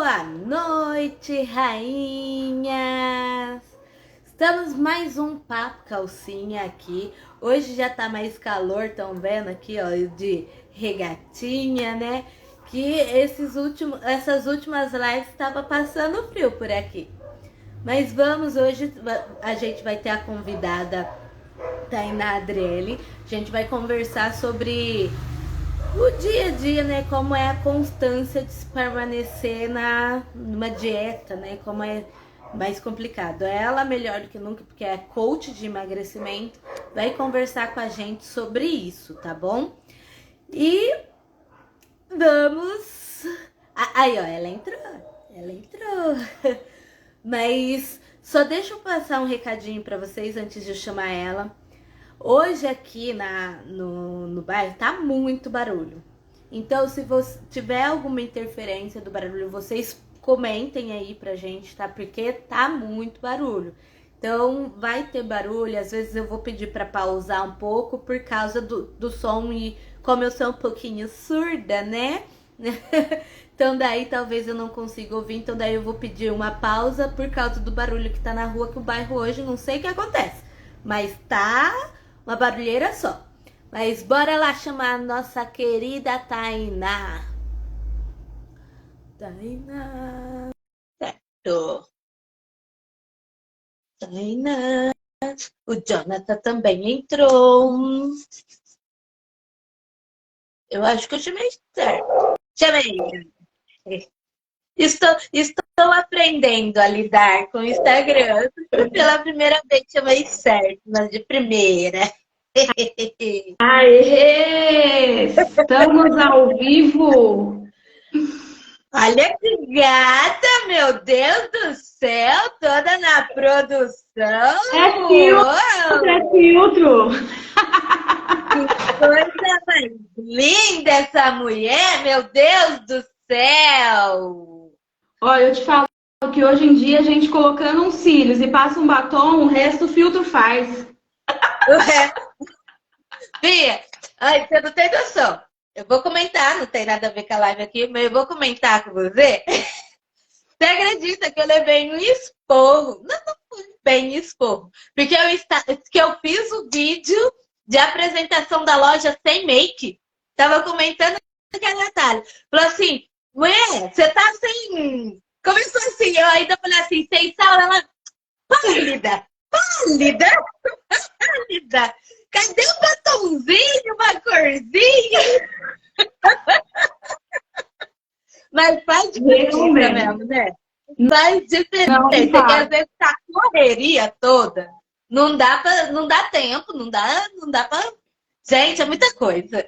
Boa noite, rainhas! Estamos mais um Papo Calcinha aqui. Hoje já tá mais calor, estão vendo aqui, ó, de regatinha, né? Que essas últimas lives estava passando frio por aqui. Mas hoje a gente vai ter a convidada Tainá Adriele. A gente vai conversar sobre o dia a dia, né? Como é a constância de se permanecer numa dieta, né? Como é mais complicado. Ela, melhor do que nunca, porque é coach de emagrecimento, vai conversar com a gente sobre isso, tá bom? E vamos. Aí, ó, ela entrou. Ela entrou. Mas só deixa eu passar um recadinho para vocês antes de eu chamar ela. Hoje aqui no bairro tá muito barulho. Então, se você tiver alguma interferência do barulho, vocês comentem aí pra gente, tá? Porque tá muito barulho. Então, vai ter barulho. Às vezes eu vou pedir pra pausar um pouco por causa do som. E como eu sou um pouquinho surda, né? Então, daí talvez eu não consiga ouvir. Então, daí eu vou pedir uma pausa por causa do barulho que tá na rua. Que o bairro hoje, não sei o que acontece. Mas tá uma barulheira só. Mas bora lá chamar a nossa querida Tainá. Tainá. Certo. Tainá. O Jonathan também entrou. Eu acho que eu chamei certo. Chamei. Estou aprendendo a lidar com o Instagram. Pela primeira vez chamei certo, mas de primeira. Aê! Estamos ao vivo! Olha que gata, meu Deus do céu, toda na produção. É filtro, é filtro! Que coisa mais linda essa mulher, meu Deus do céu. Olha, eu te falo que hoje em dia a gente colocando uns cílios e passa um batom, o resto o filtro faz. Bia, ai, você não tem noção. Eu vou comentar, não tem nada a ver com a live aqui, mas eu vou comentar com você. Você acredita que eu levei um esporro? Não foi bem esporro. Porque eu fiz o vídeo de apresentação da loja sem make. Tava comentando com a Natália. Falou assim, ué, você tá sem... Começou assim, eu ainda falei assim, sem sal, ela... Pálida, pálida, pálida. Cadê o batomzinho, uma corzinha? Mas faz diferença mesmo, né? Faz diferença. Porque às vezes tá a correria toda. Não dá tempo, não dá pra... Gente, é muita coisa.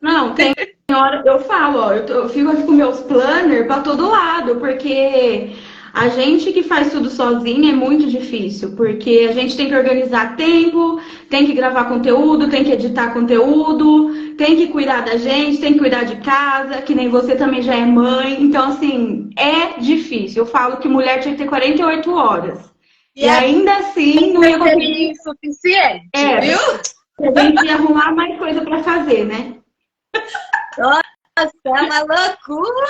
Não, tem hora, eu falo, ó, eu fico aqui com meus planners para todo lado, porque a gente que faz tudo sozinha é muito difícil, porque a gente tem que organizar tempo, tem que gravar conteúdo, tem que editar conteúdo, tem que cuidar da gente, tem que cuidar de casa, que nem você também já é mãe, então assim, é difícil. Eu falo que mulher tinha que ter 48 horas. E ainda assim não ia conseguir insuficiente, viu? A gente ia arrumar mais coisa para fazer, né? Nossa, é uma loucura!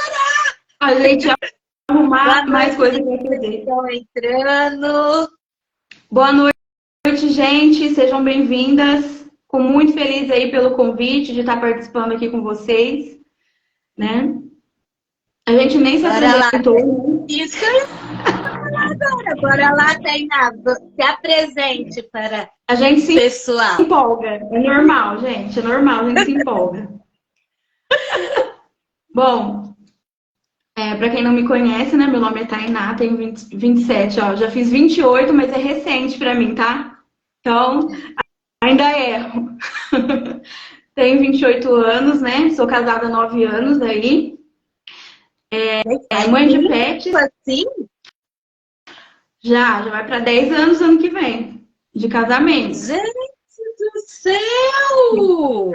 A gente ia arrumar mais coisa para fazer. Estão entrando. Boa noite, gente. Sejam bem-vindas. Fico muito feliz aí pelo convite de estar participando aqui com vocês, né? A gente nem se apresentou. Isso agora. Bora lá, Tainá. Se apresente para a gente se pessoal. Empolga. É normal, gente. É normal, a gente se empolga. Bom, para quem não me conhece, né? Meu nome é Tainá, tenho 27, ó. Já fiz 28, mas é recente para mim, tá? Então, ainda erro. Tenho 28 anos, né? Sou casada há 9 anos aí. Mãe de pets. Assim? Já vai para 10 anos ano que vem de casamento. Gente do céu!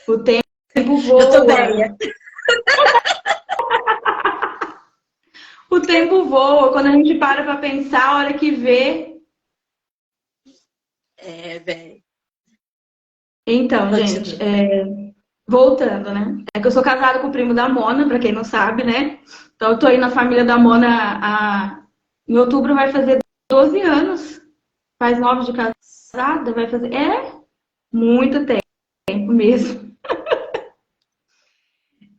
O tempo voa. Eu tô velha. O tempo voa. Quando a gente para pensar, a hora que vê. É, velho. Então, gente, voltando, né? É que eu sou casada com o primo da Mona, pra quem não sabe, né? Então eu tô aí na família da Mona em outubro vai fazer 12 anos. Faz 9 de casada, vai fazer. É muito tempo mesmo.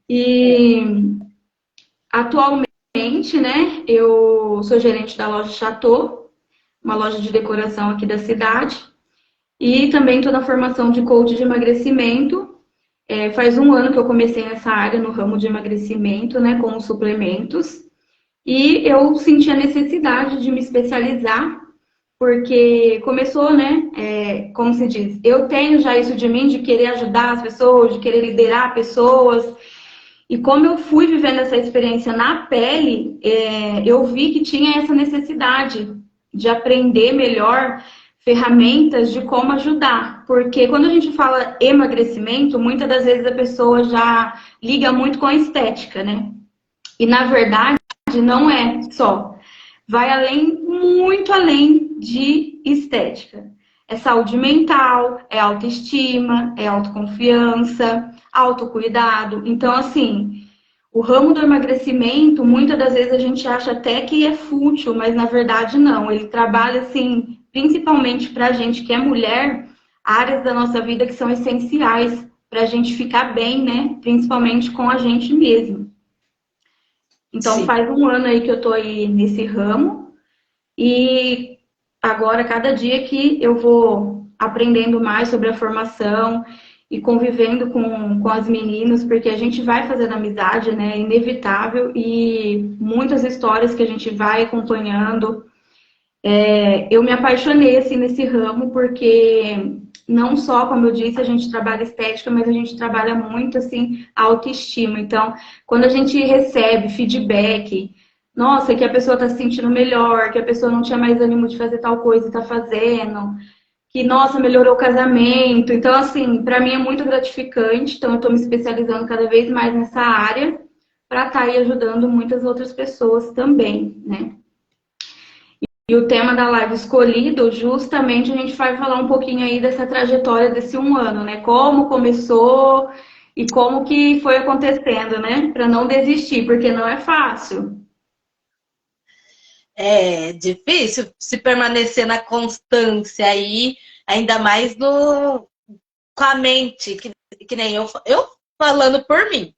E atualmente, né, eu sou gerente da loja Chateau, uma loja de decoração aqui da cidade. E também estou na formação de coach de emagrecimento. Faz um ano que eu comecei nessa área, no ramo de emagrecimento, né, com os suplementos. E eu senti a necessidade de me especializar, porque começou, né, como se diz, eu tenho já isso de mim, de querer ajudar as pessoas, de querer liderar pessoas. E como eu fui vivendo essa experiência na pele, eu vi que tinha essa necessidade de aprender melhor ferramentas de como ajudar. Porque quando a gente fala emagrecimento, muitas das vezes a pessoa já liga muito com a estética, né? E na verdade não é só. Vai além, muito além de estética. É saúde mental, é autoestima, é autoconfiança, autocuidado. Então, assim, o ramo do emagrecimento, muitas das vezes a gente acha até que é fútil, mas na verdade não. Ele trabalha, assim, principalmente para a gente que é mulher, áreas da nossa vida que são essenciais para a gente ficar bem, né? Principalmente com a gente mesmo. Então, Sim. faz um ano aí que eu tô aí nesse ramo. E agora, cada dia que eu vou aprendendo mais sobre a formação e convivendo com as meninas, porque a gente vai fazendo amizade, né? É inevitável. E muitas histórias que a gente vai acompanhando. Eu me apaixonei assim, nesse ramo, porque não só, como eu disse, a gente trabalha estética, mas a gente trabalha muito assim, a autoestima. Então, quando a gente recebe feedback, nossa, que a pessoa está se sentindo melhor, que a pessoa não tinha mais ânimo de fazer tal coisa e está fazendo, que, nossa, melhorou o casamento. Então, assim, para mim é muito gratificante. Então, eu estou me especializando cada vez mais nessa área para estar aí ajudando muitas outras pessoas também, né? E o tema da live escolhido, justamente a gente vai falar um pouquinho aí dessa trajetória desse um ano, né? Como começou e como que foi acontecendo, né? Para não desistir, porque não é fácil. É difícil se permanecer na constância aí, ainda mais com a mente, que nem eu falando por mim.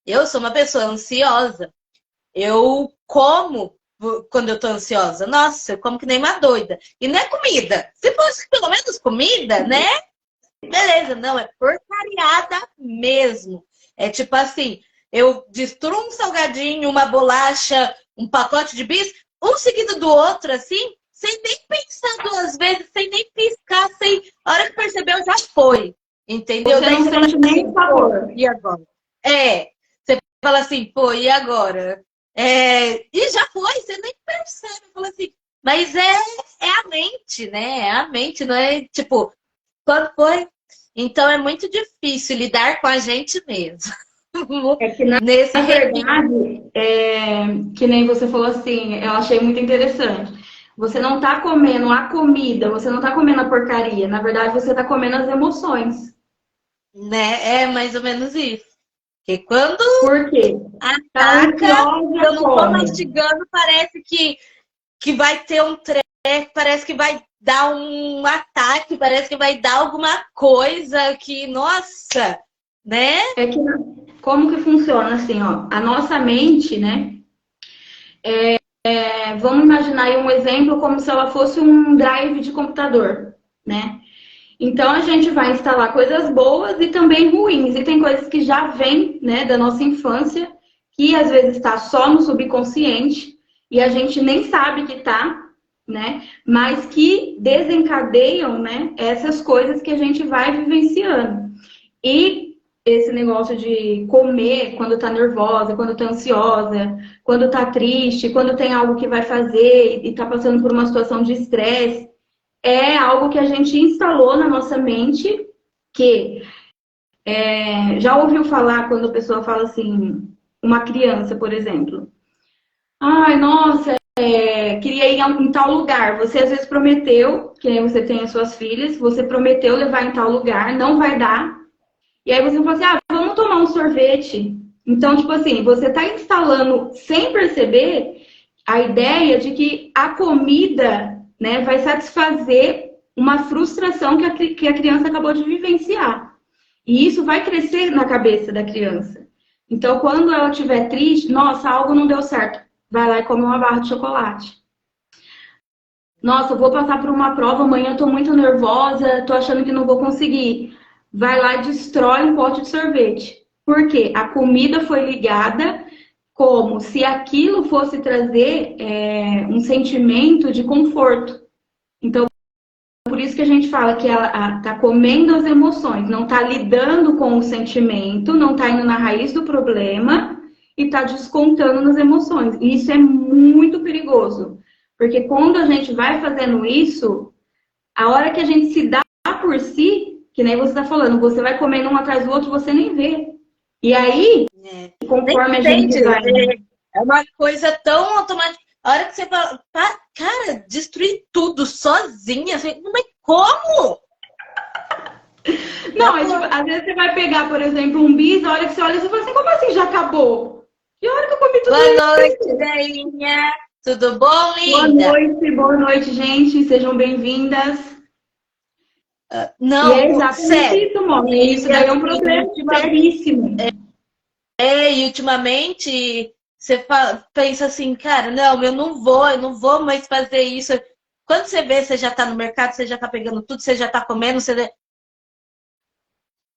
Eu sou uma pessoa ansiosa. Eu como quando eu tô ansiosa. Nossa, eu como que nem uma doida. E não é comida. Se fosse pelo menos comida, né? Beleza, não, é porcariada mesmo. É tipo assim, eu destruo um salgadinho, uma bolacha, um pacote de bis, um seguido do outro, assim, sem nem pensar duas vezes, sem nem piscar, sem. A hora que percebeu, já foi. Entendeu? Você Daí não você fala sente nem assim, o pô, sabor. e agora? Você fala assim, pô, e agora? E já foi, você nem percebe. Fala assim, mas é a mente, né? É a mente, não é tipo, quando foi? Então é muito difícil lidar com a gente mesmo. É que, na Nesse requinte. verdade, que nem você falou assim, eu achei muito interessante. Você não tá comendo a comida, você não tá comendo a porcaria. Na verdade, você tá comendo as emoções. Né? É mais ou menos isso. Porque quando Por quê? Tá ataca, se eu ansiosa, não tô come. mastigando, parece que vai ter um treco, parece que vai dar um ataque, parece que vai dar alguma coisa que, nossa, né? É que como que funciona assim, ó? A nossa mente, né? Vamos imaginar aí um exemplo como se ela fosse um drive de computador, né? Então a gente vai instalar coisas boas e também ruins. E tem coisas que já vêm, né, da nossa infância, que às vezes está só no subconsciente e a gente nem sabe que tá, né? Mas que desencadeiam, né, essas coisas que a gente vai vivenciando. E esse negócio de comer quando tá nervosa, quando tá ansiosa, quando tá triste, quando tem algo que vai fazer e tá passando por uma situação de estresse, é algo que a gente instalou na nossa mente, que já ouviu falar quando a pessoa fala assim, uma criança, por exemplo. Ai, nossa, queria ir em tal lugar. Você às vezes prometeu, que aí você tem as suas filhas, você prometeu levar em tal lugar, não vai dar. E aí você fala assim, ah, vamos tomar um sorvete. Então, tipo assim, você está instalando sem perceber a ideia de que a comida, né, vai satisfazer uma frustração que a criança acabou de vivenciar. E isso vai crescer na cabeça da criança. Então, quando ela estiver triste, nossa, algo não deu certo, vai lá e come uma barra de chocolate. Nossa, eu vou passar por uma prova amanhã, tô muito nervosa, tô achando que não vou conseguir. Vai lá e destrói um pote de sorvete. Por quê? A comida foi ligada como se aquilo fosse trazer um sentimento de conforto. Então, por isso que a gente fala que ela tá comendo as emoções, não tá lidando com o sentimento, não tá indo na raiz do problema e tá descontando nas emoções. E isso é muito perigoso. Porque quando a gente vai fazendo isso, a hora que a gente se dá por si, que nem você está falando, você vai comendo um atrás do outro, você nem vê. E aí, conforme a gente vai... É uma coisa tão automática. A hora que você fala, cara, destruir tudo sozinha, assim, mas como? Não, tipo, às vezes você vai pegar, por exemplo, um bis, a hora que você olha, você fala assim, como assim já acabou? Que hora que eu comi tudo isso? Boa noite, Dainha. Tudo bom, linda? Boa noite, gente. Sejam bem-vindas. Não, e é exatamente sério. isso, Mônica. Isso daí é um problema seríssimo. E ultimamente você pensa assim, cara, não, eu não vou mais fazer isso. Quando você vê, você já tá no mercado, você já tá pegando tudo, você já tá comendo, você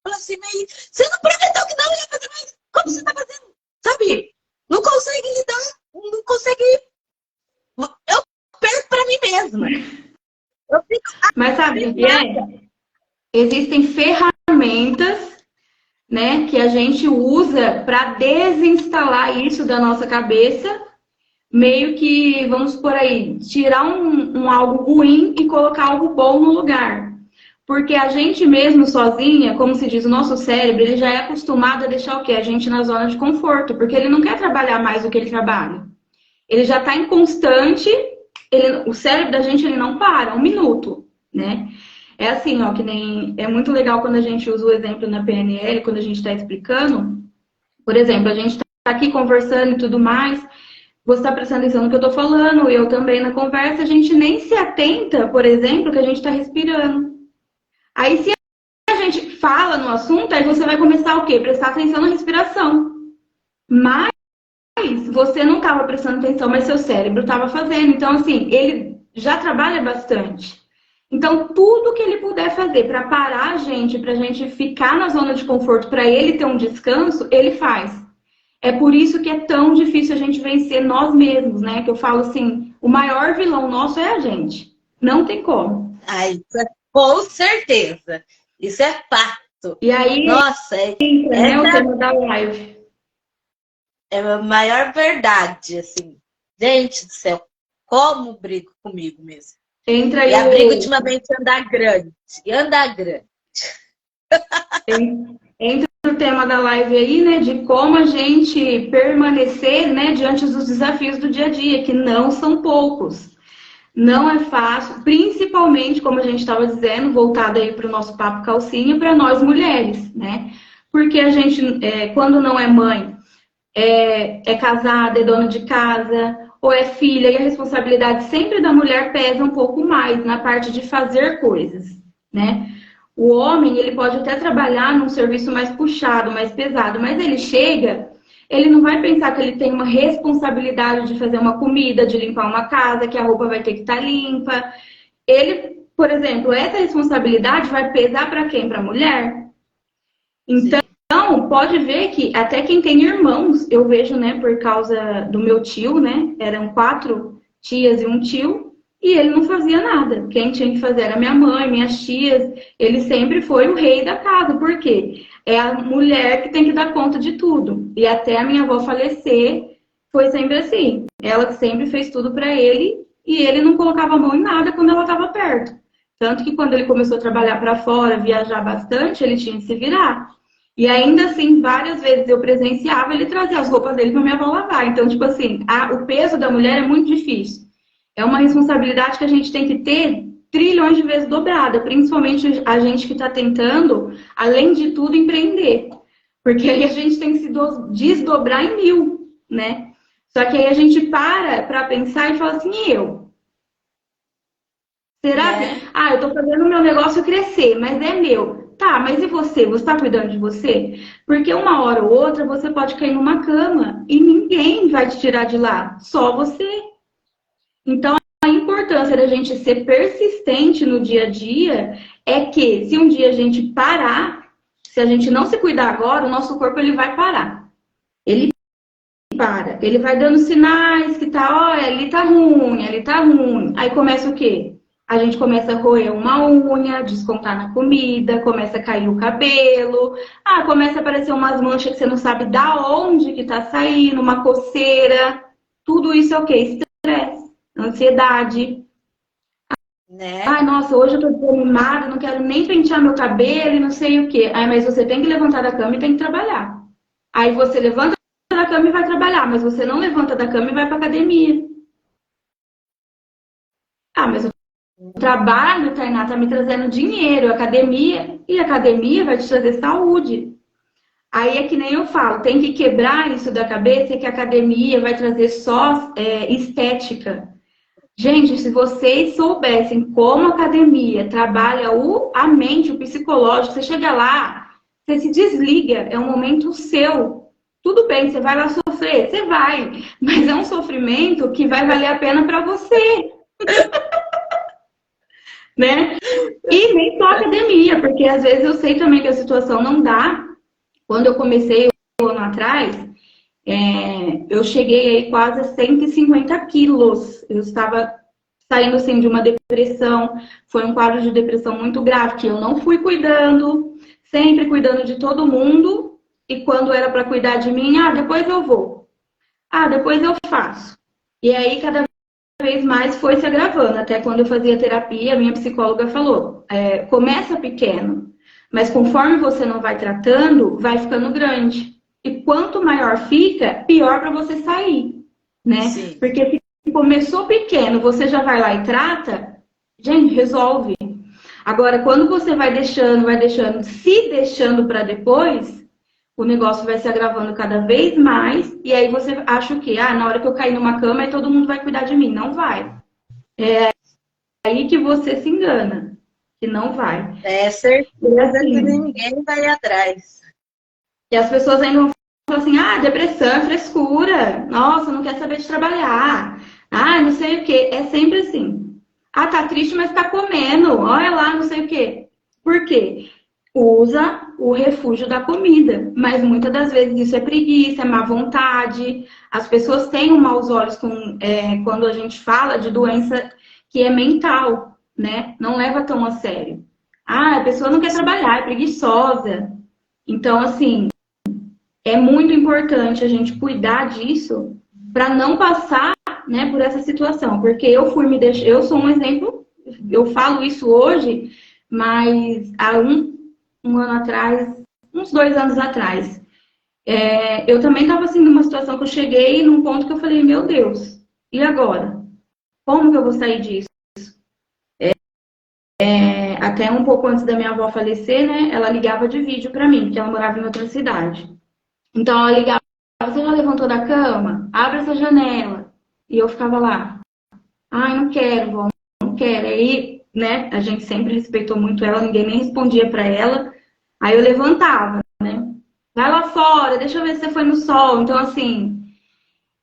fala assim, mas você não prometeu que não ia fazer mais? Como você tá fazendo? Sabe? Não consegue lidar, não consegue. Eu perco pra mim mesma. Eu fico. Mas sabe o que é? Existem ferramentas, né, que a gente usa para desinstalar isso da nossa cabeça, meio que, vamos por aí, tirar um algo ruim e colocar algo bom no lugar. Porque a gente mesmo sozinha, como se diz, o nosso cérebro, ele já é acostumado a deixar o quê? A gente na zona de conforto, porque ele não quer trabalhar mais do que ele trabalha. Ele já está em constante, o cérebro da gente ele não para, 1 minuto, né? É assim, ó, que nem é muito legal quando a gente usa o exemplo na PNL, quando a gente está explicando. Por exemplo, a gente está aqui conversando e tudo mais, você está prestando atenção no que eu estou falando, eu também na conversa, a gente nem se atenta, por exemplo, que a gente está respirando. Aí, se a gente fala no assunto, aí você vai começar o quê? Prestar atenção na respiração. Mas você não estava prestando atenção, mas seu cérebro estava fazendo. Então, assim, ele já trabalha bastante. Então, tudo que ele puder fazer para parar a gente, para a gente ficar na zona de conforto, para ele ter um descanso, ele faz. É por isso que é tão difícil a gente vencer nós mesmos, né? Que eu falo assim, o maior vilão nosso é a gente. Não tem como. Com certeza. Isso é fato. E aí, nossa, entra, o tema da live. É a maior verdade, assim. Gente do céu, como brigo comigo mesmo. Entra aí. E a briga ultimamente é andar grande. Entra o tema da live aí, né? De como a gente permanecer, né? Diante dos desafios do dia a dia, que não são poucos. Não é fácil, principalmente, como a gente estava dizendo, voltado aí para o nosso papo calcinha, para nós mulheres, né? Porque a gente, quando não é mãe, é casada, é dona de casa, ou é filha, e a responsabilidade sempre da mulher pesa um pouco mais na parte de fazer coisas, né? O homem, ele pode até trabalhar num serviço mais puxado, mais pesado, mas ele chega, ele não vai pensar que ele tem uma responsabilidade de fazer uma comida, de limpar uma casa, que a roupa vai ter que estar limpa. Ele, por exemplo, essa responsabilidade vai pesar para quem? Para a mulher. Então, pode ver que até quem tem irmãos, eu vejo, né, por causa do meu tio, né, eram 4 tias e um tio, e ele não fazia nada. Quem tinha que fazer era minha mãe, minhas tias. Ele sempre foi o rei da casa. Por quê? É a mulher que tem que dar conta de tudo. E até a minha avó falecer, foi sempre assim. Ela que sempre fez tudo para ele e ele não colocava a mão em nada quando ela estava perto. Tanto que quando ele começou a trabalhar para fora, viajar bastante, ele tinha que se virar. E ainda assim, várias vezes eu presenciava ele trazer as roupas dele para minha avó lavar. Então, tipo assim, o peso da mulher é muito difícil. É uma responsabilidade que a gente tem que ter trilhões de vezes dobrada, principalmente a gente que está tentando, além de tudo, empreender. Porque aí a gente tem que se desdobrar em 1000, né? Só que aí a gente para pensar e fala assim, e eu? Será que... Ah, eu tô fazendo o meu negócio crescer, mas é meu. Tá, mas e você? Você tá cuidando de você? Porque uma hora ou outra você pode cair numa cama e ninguém vai te tirar de lá, só você. Então, a importância da gente ser persistente no dia a dia é que se um dia a gente parar, se a gente não se cuidar agora, o nosso corpo ele vai parar. Ele para, ele vai dando sinais que tá, olha, ali tá ruim, ali tá ruim. Aí começa o quê? A gente começa a roer uma unha, descontar na comida, começa a cair o cabelo, começa a aparecer umas manchas que você não sabe da onde que tá saindo, uma coceira. Tudo isso é o quê? Estresse, ansiedade. Né? Ai, nossa, hoje eu tô desanimada, não quero nem pentear meu cabelo e não sei o quê. Ai, mas você tem que levantar da cama e tem que trabalhar. Aí você levanta da cama e vai trabalhar, mas você não levanta da cama e vai pra academia. Ah, mas o trabalho, Tainá, tá me trazendo dinheiro, academia, e academia vai te trazer saúde. Aí é que nem eu falo, tem que quebrar isso da cabeça que a academia vai trazer só estética. Gente, se vocês soubessem como a academia trabalha a mente, o psicológico, você chega lá, você se desliga, é um momento seu. Tudo bem, você vai lá sofrer, você vai, mas é um sofrimento que vai valer a pena para você, né? E nem só academia, porque às vezes eu sei também que a situação não dá. Quando eu comecei um ano atrás, eu cheguei aí quase a 150 quilos. Eu estava saindo assim de uma depressão, foi um quadro de depressão muito grave, que eu não fui cuidando, sempre cuidando de todo mundo, e quando era para cuidar de mim, depois eu vou, depois eu faço. E aí cada vez mais foi se agravando, até quando eu fazia terapia, a minha psicóloga falou, começa pequeno, mas conforme você não vai tratando, vai ficando grande. E quanto maior fica, pior para você sair, né? Sim. Porque se começou pequeno, você já vai lá e trata, gente, resolve. Agora, quando você vai deixando, se deixando para depois, o negócio vai se agravando cada vez mais, e aí você acha o quê? Na hora que eu cair numa cama, aí todo mundo vai cuidar de mim. Não vai. É aí que você se engana, que não vai. É certeza assim, que ninguém vai atrás. E as pessoas ainda vão falar assim, depressão é frescura, nossa, não quer saber de trabalhar, não sei o quê. É sempre assim. Tá triste, mas tá comendo, olha lá, não sei o quê. Por quê? Usa o refúgio da comida, mas muitas das vezes isso é preguiça, é má vontade. As pessoas têm maus olhos quando a gente fala de doença que é mental, né? Não leva tão a sério. A pessoa não quer trabalhar, é preguiçosa. Então, assim, é muito importante a gente cuidar disso para não passar, né, por essa situação. Porque eu sou um exemplo, eu falo isso hoje, mas há um ano atrás, uns 2 anos atrás, eu também estava assim numa situação que eu cheguei num ponto que eu falei, meu Deus, e agora? Como que eu vou sair disso? Até um pouco antes da minha avó falecer, né, ela ligava de vídeo para mim, porque ela morava em outra cidade. Então ela ligava, você já levantou da cama? Abre essa janela. E eu ficava lá, não quero, vó, não quero. Aí, né, a gente sempre respeitou muito ela, ninguém nem respondia para ela. Aí eu levantava, né? Vai lá fora, deixa eu ver se você foi no sol. Então, assim,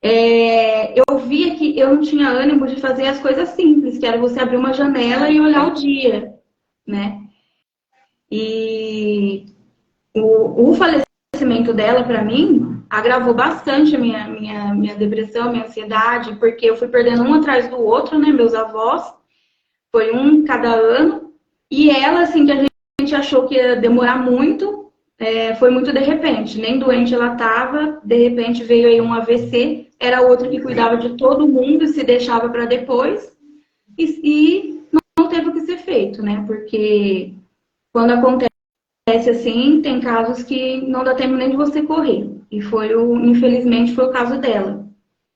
eu via que eu não tinha ânimo de fazer as coisas simples, que era você abrir uma janela e olhar o dia, né? E o falecimento dela, para mim, agravou bastante a minha depressão, minha ansiedade, porque eu fui perdendo um atrás do outro, né? Meus avós, foi um cada ano. E ela, assim, que a gente achou que ia demorar muito, foi muito de repente. Nem doente ela estava, de repente veio aí um AVC, era outro que cuidava de todo mundo e se deixava para depois. E não teve o que ser feito, né? Porque quando acontece assim, tem casos que não dá tempo nem de você correr. E infelizmente, foi o caso dela.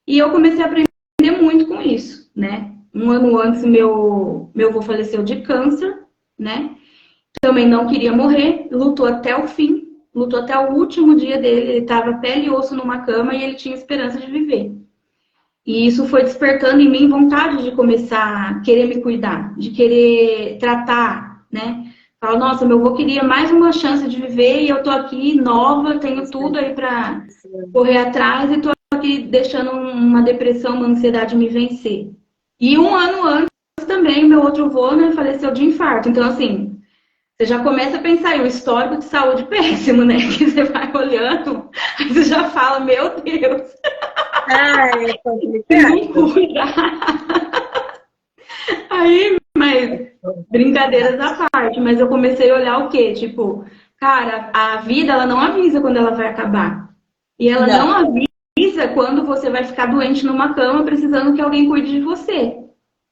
E eu comecei a aprender muito com isso, né? Um ano antes, meu avô faleceu de câncer, né? Também não queria morrer, lutou até o fim. lutou até o último dia dele, ele estava pele e osso numa cama e ele tinha esperança de viver. E isso foi despertando em mim vontade de começar a querer me cuidar, de querer tratar, né? Falo, nossa, meu avô queria mais uma chance de viver e eu tô aqui nova, tenho tudo aí para correr atrás e tô aqui deixando uma depressão, uma ansiedade me vencer. E um ano antes também, meu outro avô, né, faleceu de infarto. Então, assim, você já começa a pensar em um histórico de saúde péssimo, né? Que você vai olhando, aí você já fala, meu Deus, Ah, é não complicado. cuida. Aí, mas brincadeiras à parte, mas eu comecei a olhar o quê? Tipo, cara, a vida ela não avisa quando ela vai acabar. E ela não Não, avisa quando você vai ficar doente numa cama precisando que alguém cuide de você.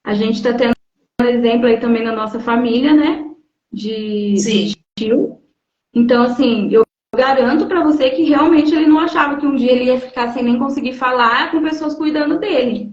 A gente está tendo um exemplo aí também na nossa família, né? De sim, tio. Então, assim, eu garanto para você que realmente ele não achava que um dia ele ia ficar sem nem conseguir falar com pessoas cuidando dele.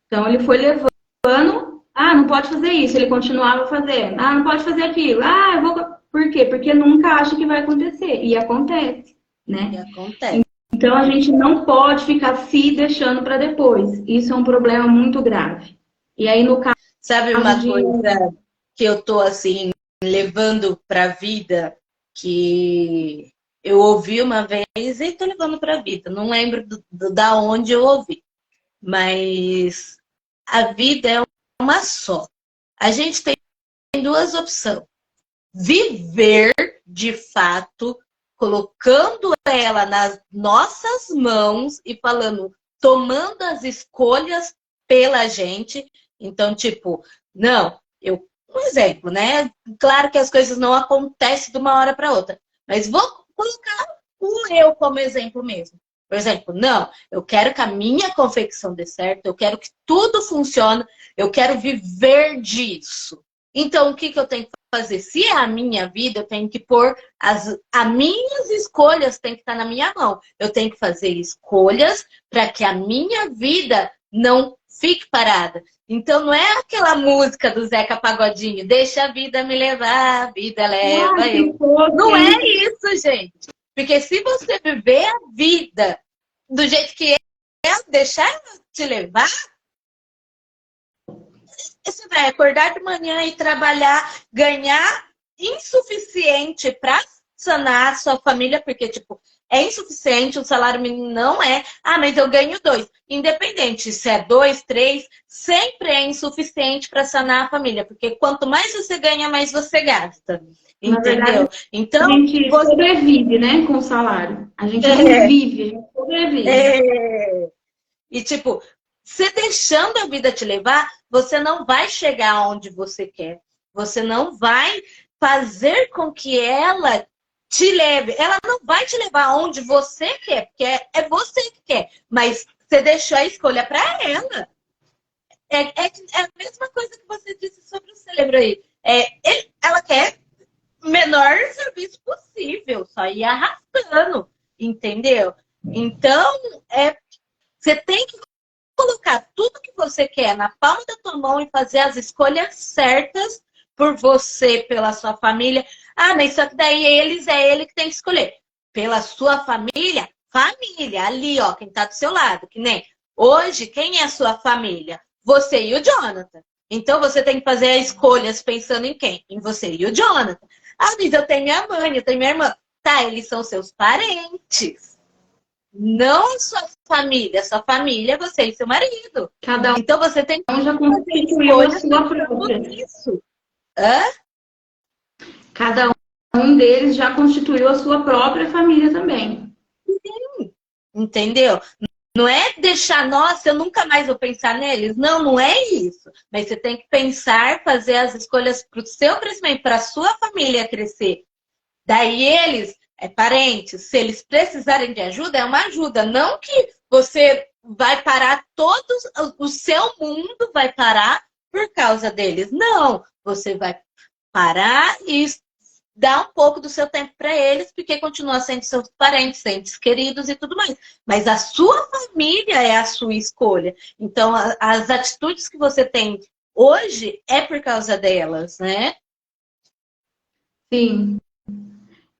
Então, ele foi levando, ah, não pode fazer isso, ele continuava fazendo, ah, não pode fazer aquilo, ah, eu vou. Por quê? Porque nunca acha que vai acontecer. E acontece, e né? acontece. Então, a gente não pode ficar se deixando para depois. Isso é um problema muito grave. E aí, no Sabe caso uma de. coisa que eu tô assim levando para a vida que eu ouvi uma vez e tô levando para a vida. Não lembro da onde eu ouvi, mas a vida é uma só. A gente tem duas opções: viver de fato, colocando ela nas nossas mãos e falando, tomando as escolhas pela gente. Então, tipo, não, um exemplo, né? Claro que as coisas não acontecem de uma hora para outra, mas vou colocar o eu como exemplo mesmo. Por exemplo, não, eu quero que a minha confecção dê certo, eu quero que tudo funcione, eu quero viver disso. Então, o que eu tenho que fazer? Se é a minha vida, eu tenho que pôr as minhas escolhas têm que estar na minha mão. Eu tenho que fazer escolhas para que a minha vida não fique parada. Então não é aquela música do Zeca Pagodinho, deixa a vida me levar, a vida Ah, leva se eu. fosse, Não é hein? isso, gente. Porque se você viver a vida do jeito que é, deixar ela te levar, você vai acordar de manhã e trabalhar, ganhar insuficiente para sanar a sua família, porque, tipo, é insuficiente, o salário mínimo não é. Ah, mas eu ganho 2. Independente se é 2, 3, sempre é insuficiente para sanar a família, porque quanto mais você ganha, mais você gasta. Na verdade, Entendeu? a Então, gente você. sobrevive, né, com o salário. A gente não É, vive, a gente sobrevive. é, e, tipo, você deixando a vida te levar, você não vai chegar onde você quer. Você não vai fazer com que ela te leve. Ela não vai te levar aonde você quer, porque é você que quer. Mas você deixou a escolha para ela. É a mesma coisa que você disse sobre o cérebro aí. Ela quer o menor serviço possível, só ir arrastando, entendeu? Então, você tem que colocar tudo que você quer na palma da tua mão e fazer as escolhas certas por você, pela sua família. Ah, mas só que daí é ele que tem que escolher. Pela sua família, família, ali, ó, quem tá do seu lado, que nem hoje, quem é a sua família? Você e o Jonathan. Então você tem que fazer as escolhas pensando em quem? Em você e o Jonathan. Ah, mas eu tenho minha mãe, eu tenho minha irmã. Tá, eles são seus parentes. Não sua família é você e seu marido. Cada Então você tem um já que fazer constituiu a escolhas sua pensando própria. nisso. Hã? Cada um deles já constituiu a sua própria família também. Entendeu? Não é deixar, nossa, eu nunca mais vou pensar neles. Não, não é isso. Mas você tem que pensar, fazer as escolhas para o seu crescimento, para a sua família crescer. Daí eles, parentes, se eles precisarem de ajuda, é uma ajuda. Não que você vai parar todos, o seu mundo vai parar por causa deles. Não, você vai parar e dar um pouco do seu tempo para eles, porque continua sendo seus parentes, entes queridos e tudo mais. Mas a sua família é a sua escolha. Então, as atitudes que você tem hoje é por causa delas, né? Sim.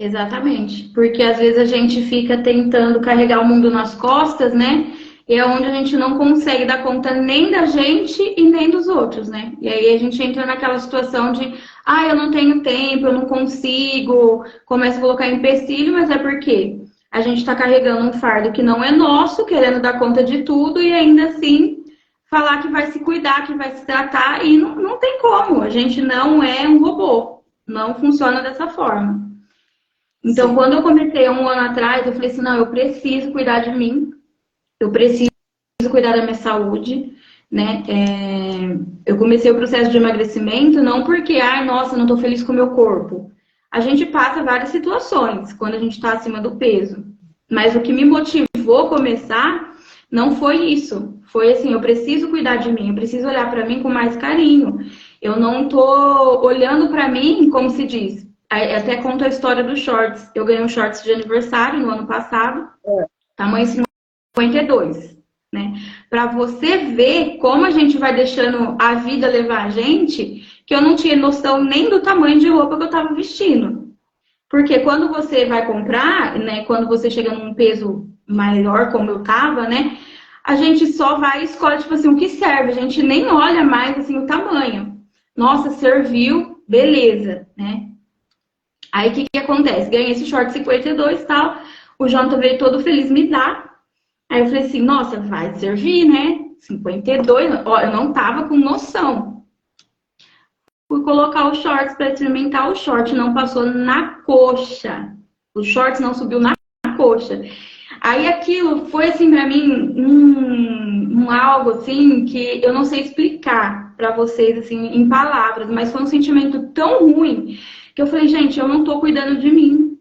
Exatamente, porque às vezes a gente fica tentando carregar o mundo nas costas, né? E é onde a gente não consegue dar conta nem da gente e nem dos outros, né? E aí a gente entra naquela situação de, ah, eu não tenho tempo, eu não consigo, começa a colocar empecilho, mas é porque a gente está carregando um fardo que não é nosso, querendo dar conta de tudo e ainda assim falar que vai se cuidar, que vai se tratar, e não tem como, a gente não é um robô, não funciona dessa forma. Então, Sim. quando eu comecei há um ano atrás, eu falei assim, não, eu preciso cuidar de mim, eu preciso cuidar da minha saúde, né? Eu comecei o processo de emagrecimento não porque, ai, nossa, não tô feliz com o meu corpo. A gente passa várias situações quando a gente está acima do peso. Mas o que me motivou a começar não foi isso. Foi assim, eu preciso cuidar de mim, eu preciso olhar para mim com mais carinho. Eu não tô olhando para mim, como se diz. Até conto a história dos shorts. Eu ganhei um shorts de aniversário no ano passado, tamanho 52, né? Para você ver como a gente vai deixando a vida levar a gente, que eu não tinha noção nem do tamanho de roupa que eu estava vestindo. Porque quando você vai comprar, né, quando você chega num peso maior como eu tava, né, a gente só vai e escolhe, tipo assim, o que serve. A gente nem olha mais, assim, o tamanho. Nossa, serviu, beleza, né? Aí, o que que acontece? Ganhei esse short 52 e tal, o Jonathan veio todo feliz me dar. Aí eu falei assim, nossa, vai servir, né? 52, ó, eu não tava com noção. Fui colocar os shorts para experimentar, o short não passou na coxa. O shorts não subiu na coxa. Aí aquilo foi assim para mim um algo assim que eu não sei explicar para vocês assim em palavras, mas foi um sentimento tão ruim que eu falei, gente, eu não tô cuidando de mim.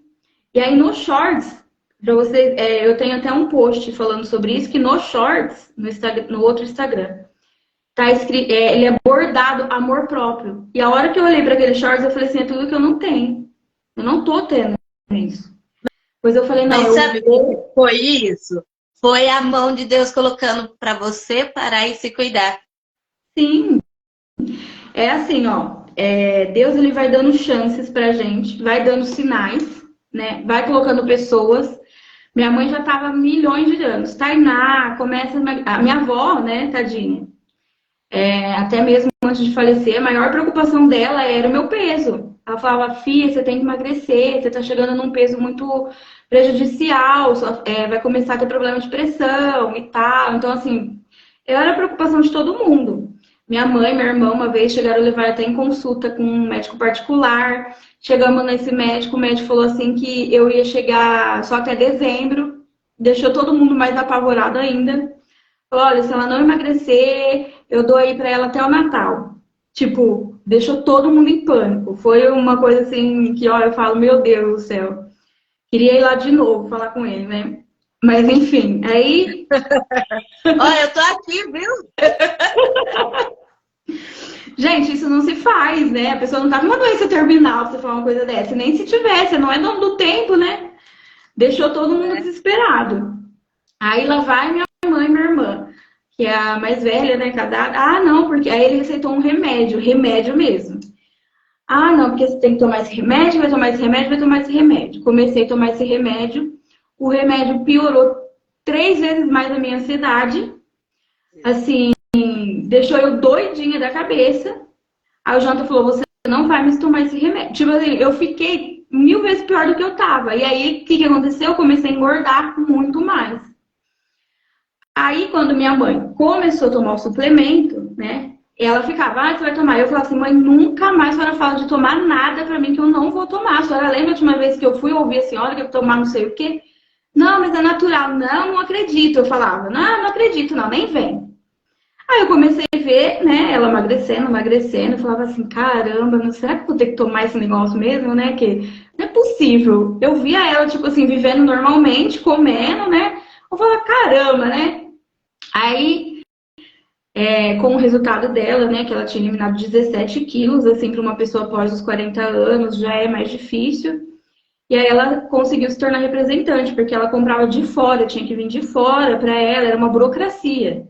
E aí no shorts, para vocês, eu tenho até um post falando sobre isso que no shorts, no Instagram, no outro Instagram, tá escrito, ele é bordado amor próprio. E a hora que eu olhei para aquele shorts, eu falei assim, é tudo que eu não tenho. Eu não tô tendo isso. Pois eu falei, não, Mas eu sabe o que vou. foi isso? Foi a mão de Deus colocando para você parar e se cuidar. Sim, é assim, ó. Deus ele vai dando chances pra gente, vai dando sinais, né? Vai colocando pessoas. Minha mãe já tava há milhões de anos. Tainá, começa. A minha avó, né, tadinha? Até mesmo antes de falecer, a maior preocupação dela era o meu peso. Ela falava, filha, você tem que emagrecer, você tá chegando num peso muito prejudicial, vai começar a ter problema de pressão e tal. Então, assim, era a preocupação de todo mundo. Minha mãe, minha irmã, uma vez chegaram a levar até em consulta com um médico particular. Chegamos nesse médico, o médico falou assim que eu ia chegar só até dezembro, deixou todo mundo mais apavorado ainda. Falou, olha, se ela não emagrecer, eu dou aí pra ela até o Natal. Tipo, deixou todo mundo em pânico. Foi uma coisa assim que, olha, eu falo, meu Deus do céu. Queria ir lá de novo falar com ele, né? Mas enfim, aí, Olha, eu tô aqui, viu? gente, isso não se faz, né? A pessoa não tá numa doença terminal pra você falar uma coisa dessa. Nem se tivesse, não é dono do tempo, né? Deixou todo mundo desesperado. Aí lá vai minha mãe e minha irmã, que é a mais velha, né, casada. Ah, não, porque aí ele receitou um remédio, remédio mesmo. Ah, não, porque você tem que tomar esse remédio, vai tomar esse remédio, vai tomar esse remédio. Comecei a tomar esse remédio, o remédio piorou 3 vezes mais a minha ansiedade, assim, deixou eu doidinha da cabeça. Aí o Janta falou, você não vai mais tomar esse remédio. Tipo assim, eu fiquei 1000 vezes pior do que eu tava. E aí, o que que aconteceu? Eu comecei a engordar muito mais. Aí, quando minha mãe começou a tomar o suplemento, né? Ela ficava, ah, você vai tomar. Eu falava assim, mãe, nunca mais a senhora fala de tomar nada pra mim que eu não vou tomar. A senhora lembra a última vez que eu fui ouvir a senhora que eu tomar não sei o quê? Não, mas é natural. Não, não acredito. Eu falava, não, não acredito, não, nem vem. Aí eu comecei a ver, né, ela emagrecendo, emagrecendo. Eu falava assim, caramba, não será que eu vou ter que tomar esse negócio mesmo, né? Que não é possível. Eu via ela, tipo assim, vivendo normalmente, comendo, né? Eu falava, caramba, né? Aí, com o resultado dela, né, que ela tinha eliminado 17 quilos, assim, para uma pessoa após os 40 anos, já é mais difícil. E aí ela conseguiu se tornar representante, porque ela comprava de fora, tinha que vir de fora para ela, era uma burocracia.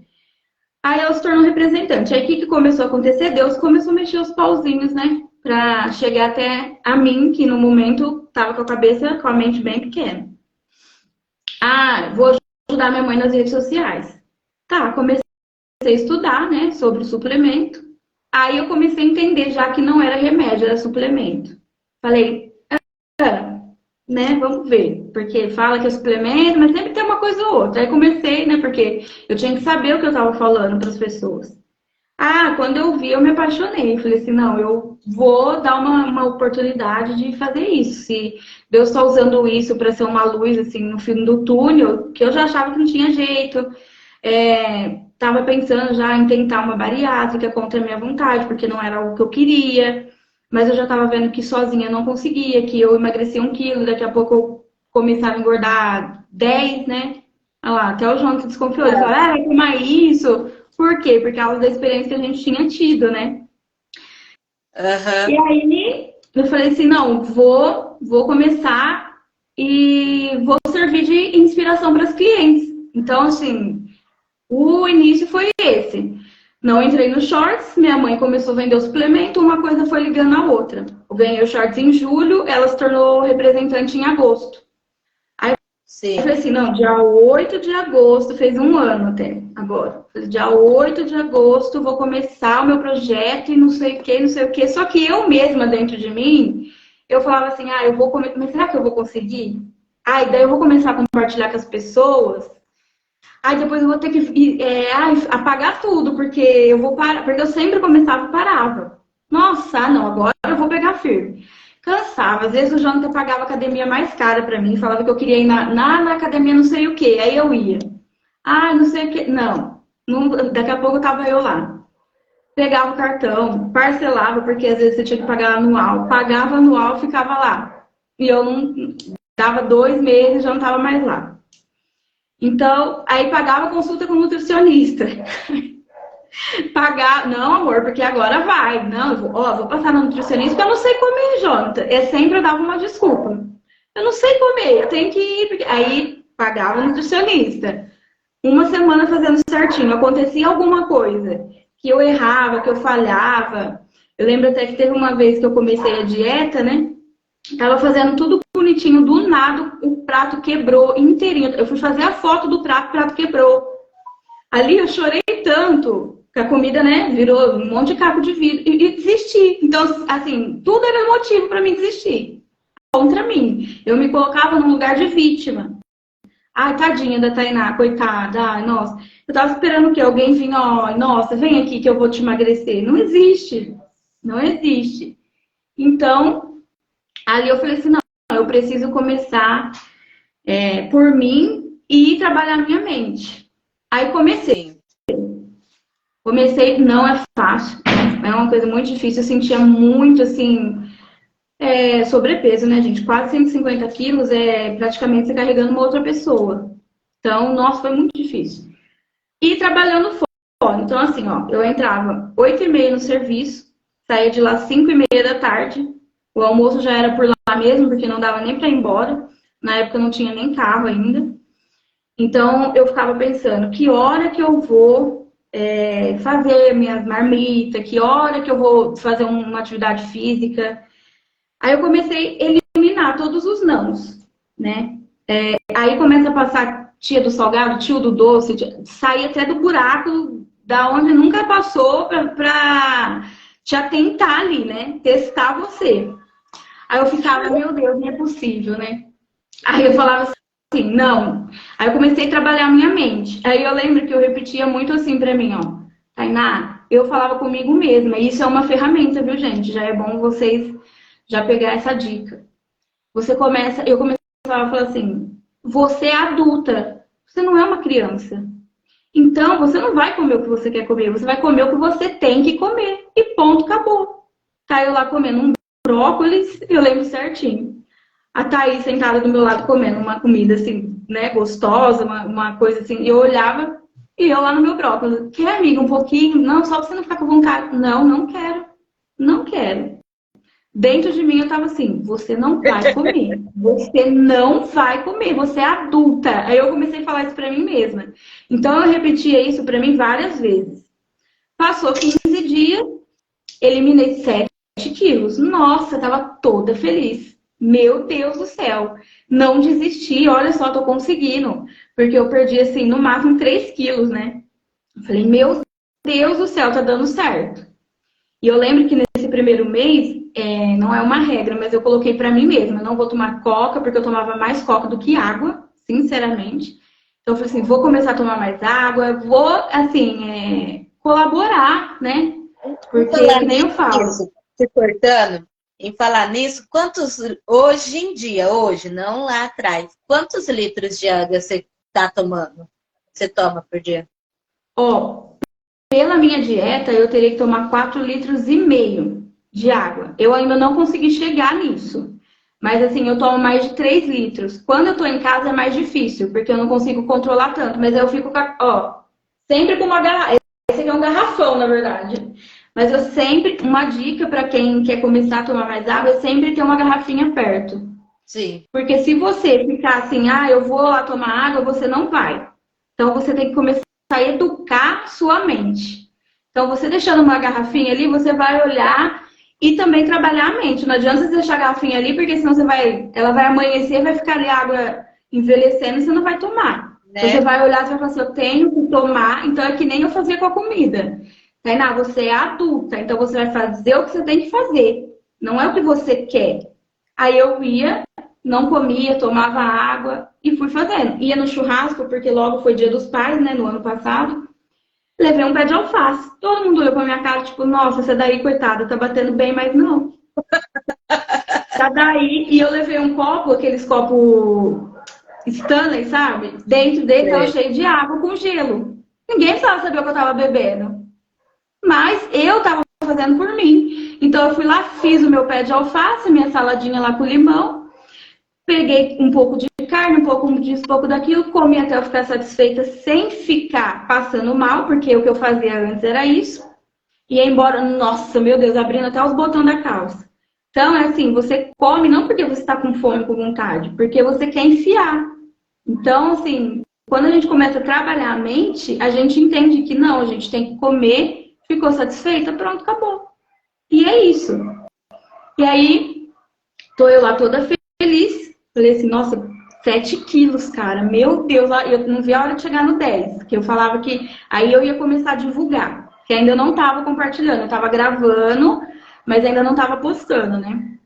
Aí ela se tornou representante. Aí o que que começou a acontecer? Deus começou a mexer os pauzinhos, né, para chegar até a mim, que no momento tava com a cabeça, com a mente bem pequena. Ah, vou ajudar minha mãe nas redes sociais. Tá, comecei a estudar, né, sobre suplemento. Aí eu comecei a entender já que não era remédio, era suplemento. Falei, né, vamos ver. Porque fala que é suplemento, mas sempre tem uma coisa ou outra. Aí comecei, né, porque eu tinha que saber o que eu tava falando para as pessoas. Ah, quando eu vi, eu me apaixonei. Falei assim, não, eu vou dar uma oportunidade de fazer isso. Se Deus está usando isso para ser uma luz, assim, no fim do túnel, que eu já achava que não tinha jeito. Tava pensando já em tentar uma bariátrica contra a minha vontade, porque não era algo que eu queria. Mas eu já estava vendo que sozinha eu não conseguia, que eu emagrecia 1 quilo, daqui a pouco eu começava a engordar 10, né? Olha lá, até o João se desconfiou. Ele falou, vai tomar isso. Por quê? Por causa da experiência que a gente tinha tido, né? E aí eu falei assim, não, vou começar e vou servir de inspiração para as clientes. Então, assim, o início foi esse. Não entrei no shorts, minha mãe começou a vender o suplemento, uma coisa foi ligando a outra. Eu ganhei o shorts em julho, ela se tornou representante em agosto. Sim. Eu falei assim, não, dia 8 de agosto, fez 1 ano até agora. Dia 8 de agosto vou começar o meu projeto e não sei o que, não sei o que. Só que eu mesma, dentro de mim, eu falava assim, eu vou começar, mas será que eu vou conseguir? E daí eu vou começar a compartilhar com as pessoas. Depois eu vou ter que apagar tudo, porque eu vou parar, porque eu sempre começava e parava. Nossa, não, agora eu vou pegar firme. Cansava. Às vezes o Jonathan pagava a academia mais cara pra mim, falava que eu queria ir na academia não sei o que, aí eu ia. Não sei o que. Não, daqui a pouco tava eu lá. Pegava o cartão, parcelava, porque às vezes você tinha que pagar anual. Pagava anual, ficava lá. E eu não dava 2 meses, já não tava mais lá. Então, aí pagava consulta com nutricionista. Pagar, não, amor, porque agora vai. Não, vou passar na nutricionista porque eu não sei comer, Jonathan. Sempre eu dava uma desculpa. Eu não sei comer, eu tenho que ir. Porque... Aí pagava nutricionista. 1 semana fazendo certinho. Acontecia alguma coisa que eu errava, que eu falhava. Eu lembro até que teve uma vez que eu comecei a dieta, né? Tava fazendo tudo bonitinho, do nada o prato quebrou inteirinho. Eu fui fazer a foto do prato, o prato quebrou. Ali eu chorei tanto que a comida, né, virou um monte de caco de vidro e desisti. Então, assim, tudo era motivo para mim desistir. Contra mim. Eu me colocava num lugar de vítima. Tadinha da Tainá, coitada. Nossa. Eu tava esperando que alguém vinha, nossa, vem aqui que eu vou te emagrecer. Não existe. Não existe. Então, ali eu falei assim, não, eu preciso começar por mim e trabalhar minha mente. Aí comecei. Não é fácil, é uma coisa muito difícil. Eu sentia muito, assim, sobrepeso, né, gente? Quase 150 quilos é praticamente você carregando uma outra pessoa. Então, nossa, foi muito difícil. E trabalhando fora. Então, assim, eu entrava 8h30 no serviço, saía de lá 5h30 da tarde. O almoço já era por lá mesmo, porque não dava nem para ir embora. Na época não tinha nem carro ainda. Então, eu ficava pensando, que hora que eu vou fazer minhas marmitas, que hora que eu vou fazer uma atividade física. Aí eu comecei a eliminar todos os nãos, né? Aí começa a passar tia do salgado, tio do doce, sair até do buraco da onde nunca passou pra te atentar ali, né? Testar você. Aí eu ficava, meu Deus, não é possível, né? Aí eu falava assim, não. Aí eu comecei a trabalhar a minha mente. Aí eu lembro que eu repetia muito assim pra mim, Tainá, eu falava comigo mesma. E isso é uma ferramenta, viu, gente? Já é bom vocês já pegar essa dica. Eu começava a falar assim, você é adulta, você não é uma criança. Então, você não vai comer o que você quer comer, você vai comer o que você tem que comer. E ponto, acabou. Tá eu lá comendo um brócolis, eu lembro certinho. A Thaís sentada do meu lado comendo uma comida assim, né, gostosa, uma coisa assim. Eu olhava e eu lá no meu brócolis. Quer, amiga, um pouquinho? Não, só pra você não ficar com vontade. Não, não quero. Não quero. Dentro de mim eu tava assim, você não vai comer. Você não vai comer. Você é adulta. Aí eu comecei a falar isso pra mim mesma. Então eu repetia isso pra mim várias vezes. Passou 15 dias, eliminei 7 quilos. Nossa, tava toda feliz. Meu Deus do céu. Não desisti, olha só, tô conseguindo. Porque eu perdi, assim, no máximo 3 quilos, né? Eu falei, meu Deus do céu, tá dando certo. E eu lembro que nesse primeiro mês, não é uma regra, mas eu coloquei pra mim mesma. Eu não vou tomar coca, porque eu tomava mais coca do que água, sinceramente. Então eu falei assim, vou começar a tomar mais água, vou, assim, colaborar, né? Em Porque, falar que nem eu falo. nisso, te cortando, em falar nisso, quantos, hoje em dia, hoje, não lá atrás, quantos litros de água você tá tomando? Você toma por dia? Ó, pela minha dieta, eu teria que tomar 4,5 litros de água. Eu ainda não consegui chegar nisso. Mas assim, eu tomo mais de 3 litros. Quando eu tô em casa é mais difícil, porque eu não consigo controlar tanto. Mas eu fico, ó, sempre com uma garrafa. Esse aqui é um garrafão, na verdade. Mas eu sempre, uma dica para quem quer começar a tomar mais água, é sempre ter uma garrafinha perto. Sim. Porque se você ficar assim, eu vou lá tomar água, você não vai. Então você tem que começar a educar sua mente. Então você deixando uma garrafinha ali, você vai olhar e também trabalhar a mente. Não adianta você deixar a garrafinha ali, porque senão ela vai amanhecer, vai ficar ali a água envelhecendo e você não vai tomar. Né? Você vai olhar e vai falar assim, eu tenho que tomar, então é que nem eu fazia com a comida. Tainá, você é adulta, então você vai fazer o que você tem que fazer. Não é o que você quer. Aí eu ia, não comia, tomava água e fui fazendo. Ia no churrasco, porque logo foi Dia dos Pais, né, no ano passado. Levei um pé de alface. Todo mundo olhou pra minha cara, tipo, nossa, essa daí, coitada, tá batendo bem, mas não. Tá daí, e eu levei um copo, aqueles copos Stanley, sabe? Dentro dele tava cheio de água com gelo. Ninguém precisava saber o que eu tava bebendo. Mas eu tava fazendo por mim. Então eu fui lá, fiz o meu pé de alface, minha saladinha lá com limão. Peguei um pouco de carne, um pouco disso, um pouco daquilo, comi até eu ficar satisfeita sem ficar passando mal, porque o que eu fazia antes era isso. E ia embora, nossa, meu Deus, abrindo até os botões da calça. Então, é assim, você come não porque você está com fome, com vontade, porque você quer enfiar. Então, assim, quando a gente começa a trabalhar a mente, a gente entende que não, a gente tem que comer, ficou satisfeita, pronto, acabou. E é isso. E aí, tô eu lá toda feliz. Falei assim, nossa, 7 quilos, cara. Meu Deus, eu não vi a hora de chegar no 10. Que eu falava que aí eu ia começar a divulgar. Que ainda não tava compartilhando. Eu tava gravando, mas ainda não tava postando, né?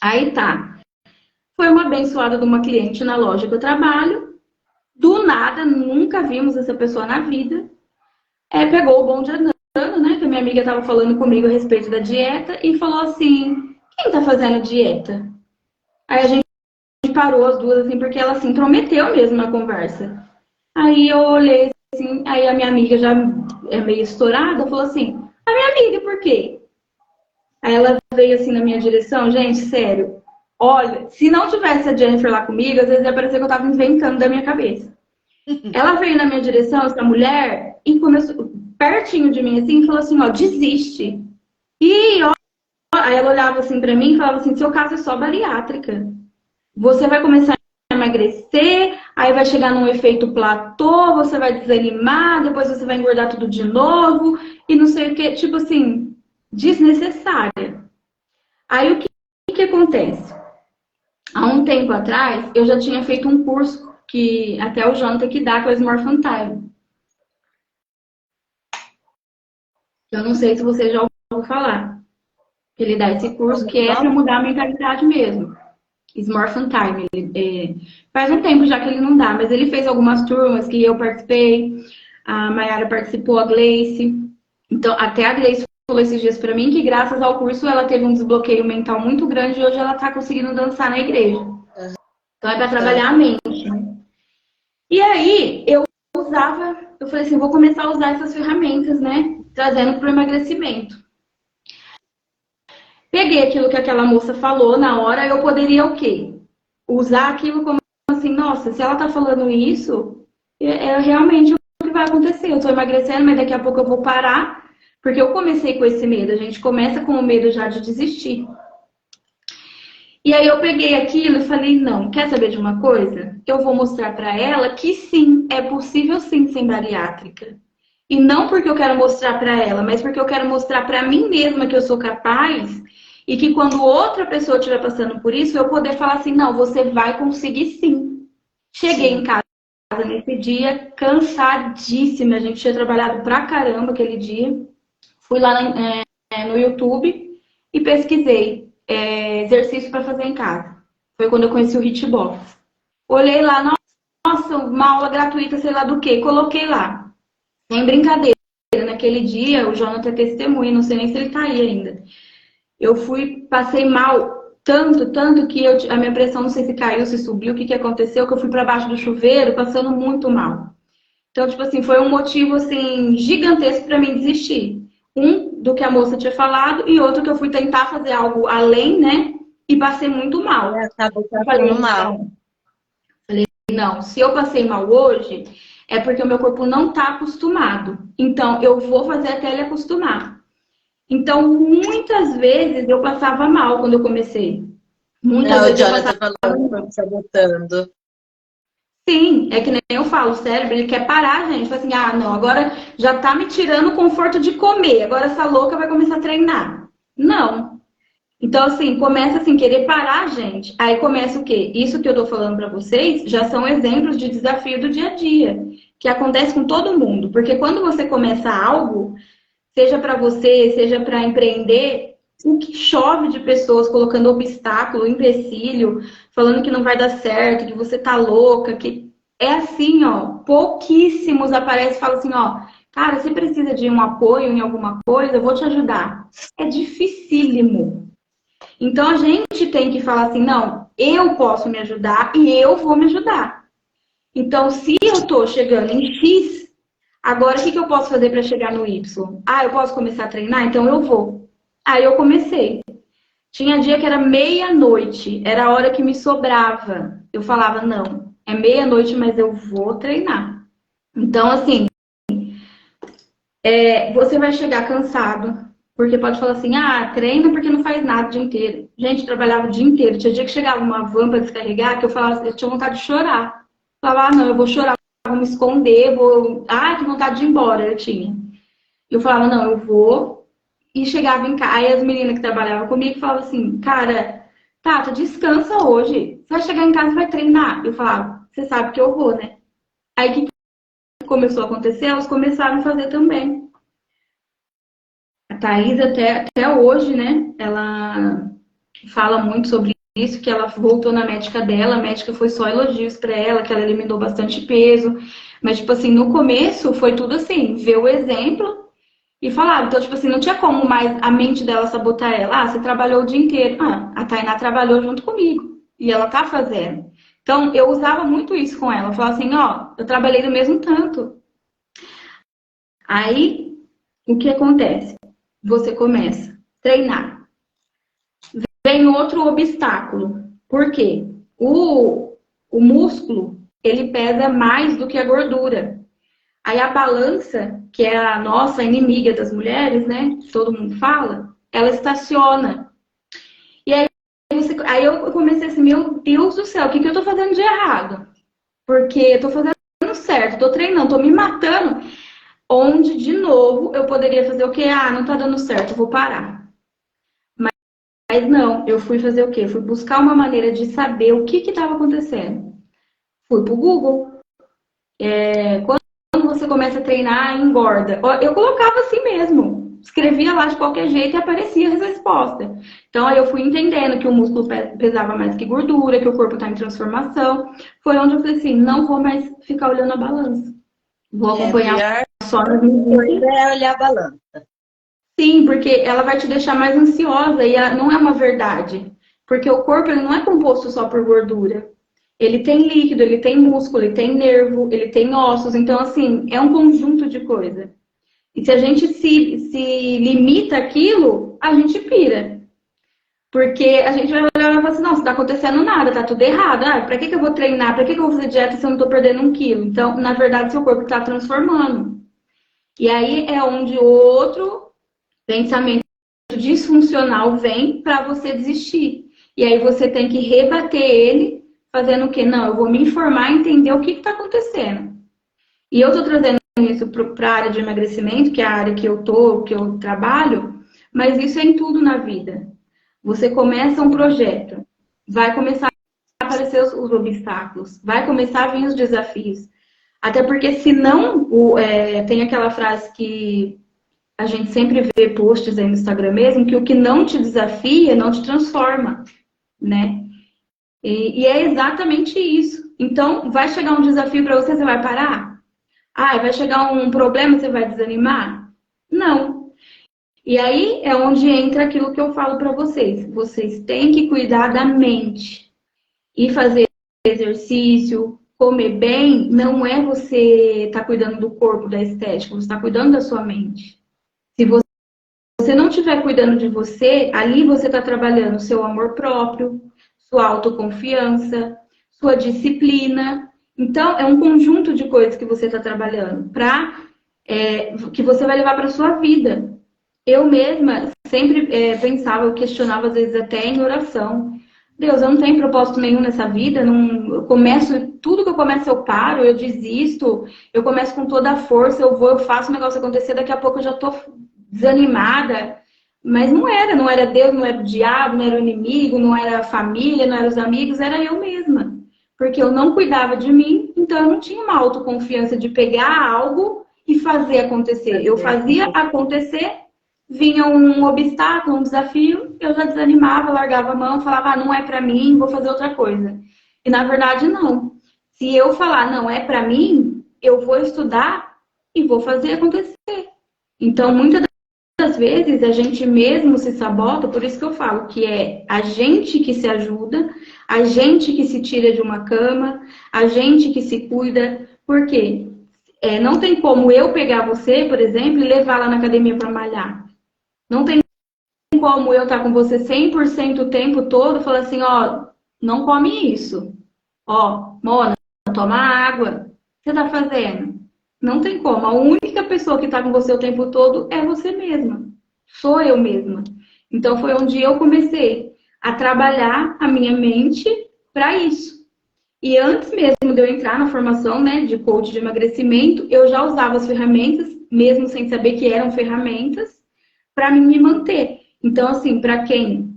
Aí tá. Foi uma abençoada de uma cliente na loja que eu trabalho. Do nada, nunca vimos essa pessoa na vida. Pegou o bonde andando, né? Que a minha amiga tava falando comigo a respeito da dieta. E falou assim, quem tá fazendo dieta? Aí a gente parou as duas, assim, porque ela se intrometeu mesmo na conversa. Aí eu olhei, assim, aí a minha amiga já é meio estourada, falou assim, a minha amiga, por quê? Aí ela veio, assim, na minha direção, gente, sério, olha, se não tivesse a Jennifer lá comigo, às vezes ia parecer que eu tava inventando da minha cabeça. Ela veio na minha direção, essa mulher, e começou, pertinho de mim, assim, e falou assim, ó, desiste. E, ó, aí ela olhava, assim, pra mim e falava assim, seu caso é só bariátrica. Você vai começar a emagrecer, aí vai chegar num efeito platô, você vai desanimar, depois você vai engordar tudo de novo, e não sei o que, tipo assim, desnecessária. Aí o que acontece? Há um tempo atrás, eu já tinha feito um curso que até o Jonathan que dá com a Smurf Time. Eu não sei se você já ouviu falar. Ele dá esse curso que é para mudar a mentalidade mesmo. Smurf Time. Faz um tempo já que ele não dá, mas ele fez algumas turmas que eu participei, a Mayara participou, a Gleice. Então, até a Gleice falou esses dias pra mim que graças ao curso ela teve um desbloqueio mental muito grande e hoje ela tá conseguindo dançar na igreja. Então é pra trabalhar a mente, né? E aí, eu falei assim, vou começar a usar essas ferramentas, né? Trazendo pro emagrecimento. Peguei aquilo que aquela moça falou na hora, eu poderia o quê? Usar aquilo como assim, nossa, se ela tá falando isso, é realmente o que vai acontecer. Eu tô emagrecendo, mas daqui a pouco eu vou parar, porque eu comecei com esse medo. A gente começa com o medo já de desistir. E aí eu peguei aquilo e falei, não, quer saber de uma coisa? Eu vou mostrar pra ela que sim, é possível sim ser bariátrica. E não porque eu quero mostrar pra ela, mas porque eu quero mostrar pra mim mesma que eu sou capaz E que quando outra pessoa estiver passando por isso, eu poder falar assim, não, você vai conseguir sim. Cheguei em casa nesse dia, cansadíssima. A gente tinha trabalhado pra caramba aquele dia. Fui lá no YouTube e pesquisei exercício para fazer em casa. Foi quando eu conheci o Hitbox. Olhei lá, nossa, uma aula gratuita, sei lá do que. Coloquei lá. Sem brincadeira. Naquele dia, o Jonathan é testemunha, não sei nem se ele tá aí ainda. Eu passei mal tanto que a minha pressão, não sei se caiu, se subiu, o que aconteceu, que eu fui para baixo do chuveiro, passando muito mal. Então, tipo assim, foi um motivo, assim, gigantesco para mim desistir. Um, do que a moça tinha falado, e outro que eu fui tentar fazer algo além, né? E passei muito mal. Acabou Eu falei, passando mal. não, se eu passei mal hoje, é porque o meu corpo não tá acostumado. Então, eu vou fazer até ele acostumar. Então, muitas vezes eu passava mal quando eu comecei. Muitas Não, o vezes eu Jonathan passava falou que foi me sabotando. Sim, é que nem eu falo, o cérebro, ele quer parar, gente. Fala assim, ah, não, agora já tá me tirando o conforto de comer, agora essa louca vai começar a treinar. Não. Então, assim, começa assim, querer parar, gente. Aí começa o quê? Isso que eu tô falando pra vocês já são exemplos de desafio do dia a dia, que acontece com todo mundo. Porque quando você começa algo, seja para você, seja para empreender, o que chove de pessoas colocando obstáculo, empecilho, falando que não vai dar certo, que você tá louca, que é assim, ó, pouquíssimos aparecem e falam assim, ó, cara, você precisa de um apoio em alguma coisa, eu vou te ajudar. É dificílimo. Então a gente tem que falar assim, não, eu posso me ajudar e eu vou me ajudar. Então, se eu tô chegando em X, agora, o que eu posso fazer para chegar no Y? Ah, eu posso começar a treinar? Então eu vou. Aí eu comecei. Tinha dia que era meia-noite, era a hora que me sobrava. Eu falava, não, é meia-noite, mas eu vou treinar. Então, assim, você vai chegar cansado, porque pode falar assim, ah, treina porque não faz nada o dia inteiro. Gente, eu trabalhava o dia inteiro. Tinha dia que chegava uma van para descarregar, que eu falava, eu tinha vontade de chorar. Eu falava, ah, não, eu vou chorar, vou me esconder, vou. Ah, que vontade de ir embora, eu tinha. Eu falava, não, eu vou. E chegava em casa. Aí as meninas que trabalhavam comigo falavam assim, cara, Tata, descansa hoje. Você vai chegar em casa e vai treinar. Eu falava, você sabe que eu vou, né? Aí o que começou a acontecer? Elas começaram a fazer também. A Thaís até hoje, né? Ela fala muito sobre isso, que ela voltou na médica dela, a médica foi só elogios para ela, que ela eliminou bastante peso. Mas, tipo assim, no começo foi tudo assim, ver o exemplo e falar. Então, tipo assim, não tinha como mais a mente dela sabotar ela. Ah, você trabalhou o dia inteiro. Ah, a Tainá trabalhou junto comigo. E ela tá fazendo. Então, eu usava muito isso com ela. Eu falava assim, ó, eu trabalhei do mesmo tanto. Aí, o que acontece? Você começa a treinar. Vem outro obstáculo. Por quê? O músculo, ele pesa mais do que a gordura. Aí a balança, que é a nossa inimiga das mulheres, né? Todo mundo fala, ela estaciona. E aí eu comecei assim, meu Deus do céu, o que eu tô fazendo de errado? Porque eu tô fazendo certo, tô treinando, tô me matando. Onde, de novo, eu poderia fazer o quê? Ah, não tá dando certo, eu vou parar. Mas não, eu fui fazer o quê? Fui buscar uma maneira de saber o que estava acontecendo. Fui pro Google. Quando você começa a treinar, engorda. Eu colocava assim mesmo. Escrevia lá de qualquer jeito e aparecia as respostas. Então aí eu fui entendendo que o músculo pesava mais que gordura, que o corpo está em transformação. Foi onde eu falei assim, não vou mais ficar olhando a balança. Vou acompanhar Pior só nas coisa medidas. é olhar a balança. Sim, porque ela vai te deixar mais ansiosa e não é uma verdade. Porque o corpo ele não é composto só por gordura. Ele tem líquido, ele tem músculo, ele tem nervo, ele tem ossos. Então, assim, é um conjunto de coisa. E se a gente se limita aquilo, a gente pira. Porque a gente vai olhar e falar assim, não, não tá acontecendo nada, tá tudo errado. Ah, pra que eu vou treinar? Pra que eu vou fazer dieta se eu não tô perdendo 1 quilo? Então, na verdade, seu corpo tá transformando. E aí é onde outro pensamento disfuncional vem para você desistir. E aí você tem que rebater ele, fazendo o quê? Não, eu vou me informar e entender o que está acontecendo. E eu estou trazendo isso para a área de emagrecimento, que é a área que eu trabalho, mas isso é em tudo na vida. Você começa um projeto, vai começar a aparecer os obstáculos, vai começar a vir os desafios. Até porque senão, tem aquela frase que a gente sempre vê posts aí no Instagram mesmo, que o que não te desafia não te transforma, né? E é exatamente isso. Então, vai chegar um desafio para você, você vai parar? Ah, vai chegar um problema, você vai desanimar? Não. E aí é onde entra aquilo que eu falo para vocês. Vocês têm que cuidar da mente. E fazer exercício, comer bem, não é você estar cuidando do corpo, da estética, você está cuidando da sua mente. Se você não estiver cuidando de você, ali você está trabalhando seu amor próprio, sua autoconfiança, sua disciplina. Então, é um conjunto de coisas que você está trabalhando que você vai levar para a sua vida. Eu mesma sempre pensava, eu questionava às vezes até em oração. Deus, eu não tenho propósito nenhum nessa vida, não, tudo que eu começo eu paro, eu desisto, eu começo com toda a força, eu faço o negócio acontecer, daqui a pouco eu já tô desanimada. Mas não era Deus, não era o diabo, não era o inimigo, não era a família, não eram os amigos, era eu mesma. Porque eu não cuidava de mim, então eu não tinha uma autoconfiança de pegar algo e fazer acontecer. Eu fazia acontecer, vinha um obstáculo, um desafio, eu já desanimava, largava a mão, falava, não é pra mim, vou fazer outra coisa. E na verdade, não. Se eu falar, não é pra mim, eu vou estudar e vou fazer acontecer. Então, muitas das vezes, a gente mesmo se sabota, por isso que eu falo que é a gente que se ajuda, a gente que se tira de uma cama, a gente que se cuida. Por quê? Não tem como eu pegar você, por exemplo, e levar lá na academia para malhar. Não tem como eu estar com você 100% o tempo todo e falar assim, ó, não come isso. Ó, Mona, toma água. O que você tá fazendo? Não tem como. A única pessoa que tá com você o tempo todo é você mesma. Sou eu mesma. Então foi onde eu comecei a trabalhar a minha mente para isso. E antes mesmo de eu entrar na formação, né, de coach de emagrecimento, eu já usava as ferramentas, mesmo sem saber que eram ferramentas, para me manter. Então, assim, para quem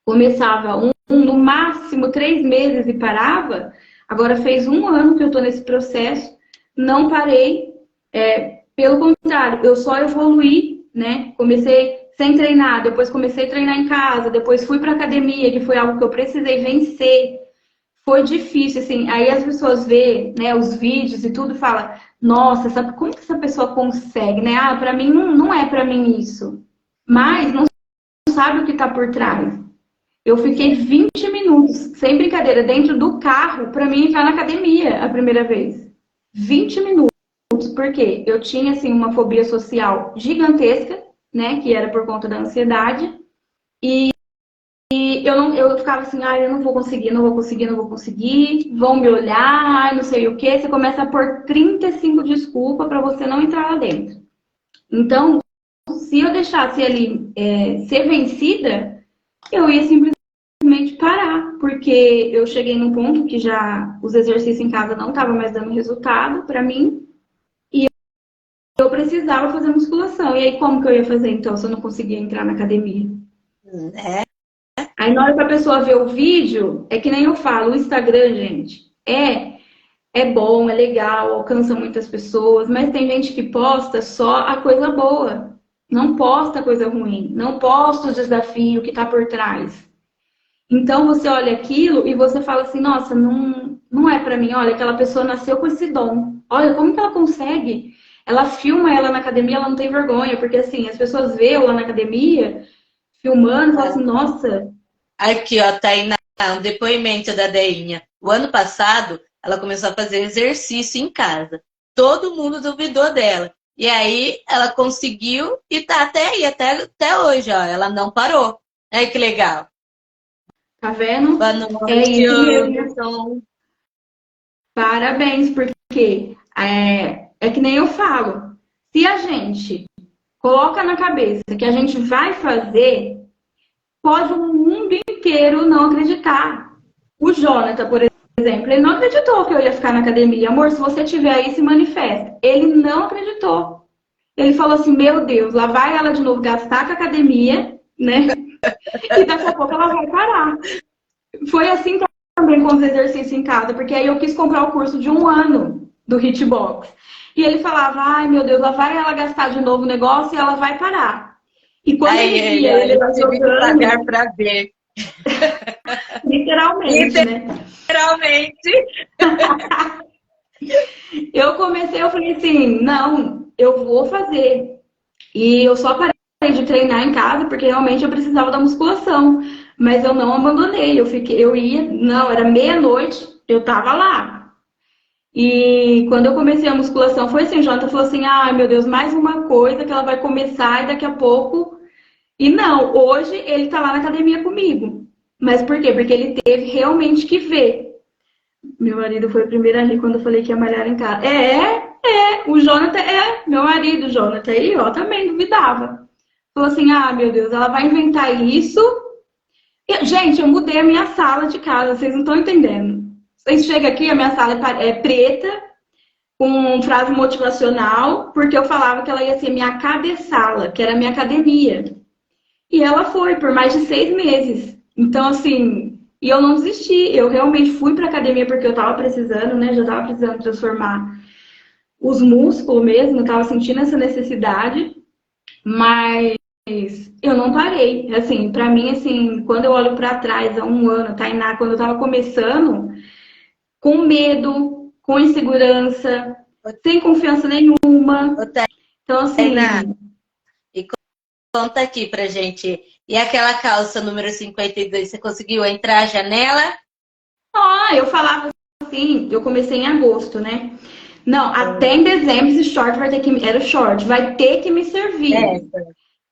começava no máximo 3 meses e parava, agora fez 1 ano que eu estou nesse processo, não parei, pelo contrário, eu só evoluí, né? Comecei sem treinar, depois comecei a treinar em casa, depois fui para academia, que foi algo que eu precisei vencer. Foi difícil, assim, aí as pessoas vê, né, os vídeos e tudo e falam, nossa, sabe como que essa pessoa consegue, né? Ah, para mim não é para mim isso. Mas não sabe o que está por trás. Eu fiquei 20 minutos, sem brincadeira, dentro do carro para mim entrar na academia a primeira vez. 20 minutos, porque eu tinha assim uma fobia social gigantesca, né, que era por conta da ansiedade, e eu ficava assim, eu não vou conseguir, não vou conseguir, não vou conseguir, vão me olhar, não sei o quê. Você começa a pôr 35 desculpas para você não entrar lá dentro. Então, se eu deixasse ali ser vencida, eu ia simplesmente parar, porque eu cheguei num ponto que já os exercícios em casa não estavam mais dando resultado para mim, e eu precisava fazer musculação. E aí, como que eu ia fazer, então, se eu não conseguia entrar na academia? Aí, na hora que a pessoa vê o vídeo, é que nem eu falo, o Instagram, gente, é bom, é legal, alcança muitas pessoas, mas tem gente que posta só a coisa boa. Não posta coisa ruim, não posta o desafio que está por trás. Então você olha aquilo e você fala assim, nossa, não é pra mim. Olha, aquela pessoa nasceu com esse dom. Olha, como que ela consegue? Ela filma ela na academia, ela não tem vergonha, porque assim, as pessoas veem ela na academia filmando e falam assim, nossa. Aqui, ó, tá aí um depoimento da Deinha. O ano passado, ela começou a fazer exercício em casa. Todo mundo duvidou dela. E aí, ela conseguiu e tá até aí, até hoje, ó. Ela não parou. Ai, que legal. Tá vendo? Boa noite, É isso mesmo. Anderson. Parabéns, porque é que nem eu falo. Se a gente coloca na cabeça que a gente vai fazer, pode o mundo inteiro não acreditar. O Jonathan, por exemplo, ele não acreditou que eu ia ficar na academia. Amor, se você tiver aí, se manifesta. Ele não acreditou. Ele falou assim, meu Deus, lá vai ela de novo gastar com a academia, né? E daqui a pouco ela vai parar. Foi assim também com os exercícios em casa, porque aí eu quis comprar o curso de 1 ano do Hitbox. E ele falava, ai meu Deus, lá vai ela gastar de novo o negócio e ela vai parar. E quando ele via ele lá tive que jogando, pagar para ver. literalmente, né? Literalmente. Eu falei assim, não, eu vou fazer. E eu só parei de treinar em casa porque realmente eu precisava da musculação. Mas eu não abandonei. Eu ia, não, era meia-noite, eu tava lá. E quando eu comecei a musculação, foi assim, o Jonathan falou assim, ai meu Deus, mais uma coisa que ela vai começar e daqui a pouco. E não, hoje ele tá lá na academia comigo. Mas por quê? Porque ele teve realmente que ver. Meu marido foi o primeiro a rir quando eu falei que ia malhar em casa. O Jonathan meu marido, o Jonathan, aí, ó, também duvidava. Falou assim, ah, meu Deus, ela vai inventar isso. Gente, eu mudei a minha sala de casa, vocês não estão entendendo. Vocês chegam aqui, a minha sala é preta, com frase motivacional, porque eu falava que ela ia ser minha cabeçala, que era a minha academia. E ela foi por mais de 6 meses. Então, assim, e eu não desisti. Eu realmente fui para academia porque eu tava precisando, né? Já tava precisando transformar os músculos mesmo, eu tava sentindo essa necessidade, mas eu não parei. Assim, para mim, assim, quando eu olho para trás, há 1 ano, Tainá, quando eu tava começando, com medo, com insegurança, sem confiança nenhuma. Então, assim. Tainá, e conta aqui pra gente. E aquela calça número 52, você conseguiu entrar a janela? Eu falava assim, eu comecei em agosto, né? Não, até em dezembro esse short vai ter que. Era o short, vai ter que me servir.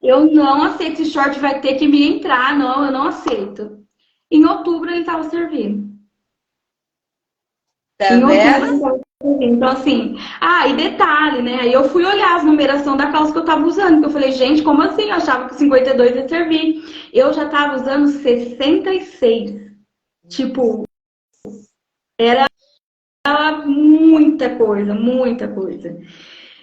Eu não aceito esse short, vai ter que me entrar, não, eu não aceito. Em outubro ele estava servindo. Tá Em outubro vendo? ele estava servindo. Então, assim. Ah, e detalhe, né? Aí eu fui olhar as numeração da calça que eu estava usando. Porque eu falei, gente, como assim? Eu achava que o 52 ia servir. Eu já estava usando 66. Tipo, era muita coisa, muita coisa.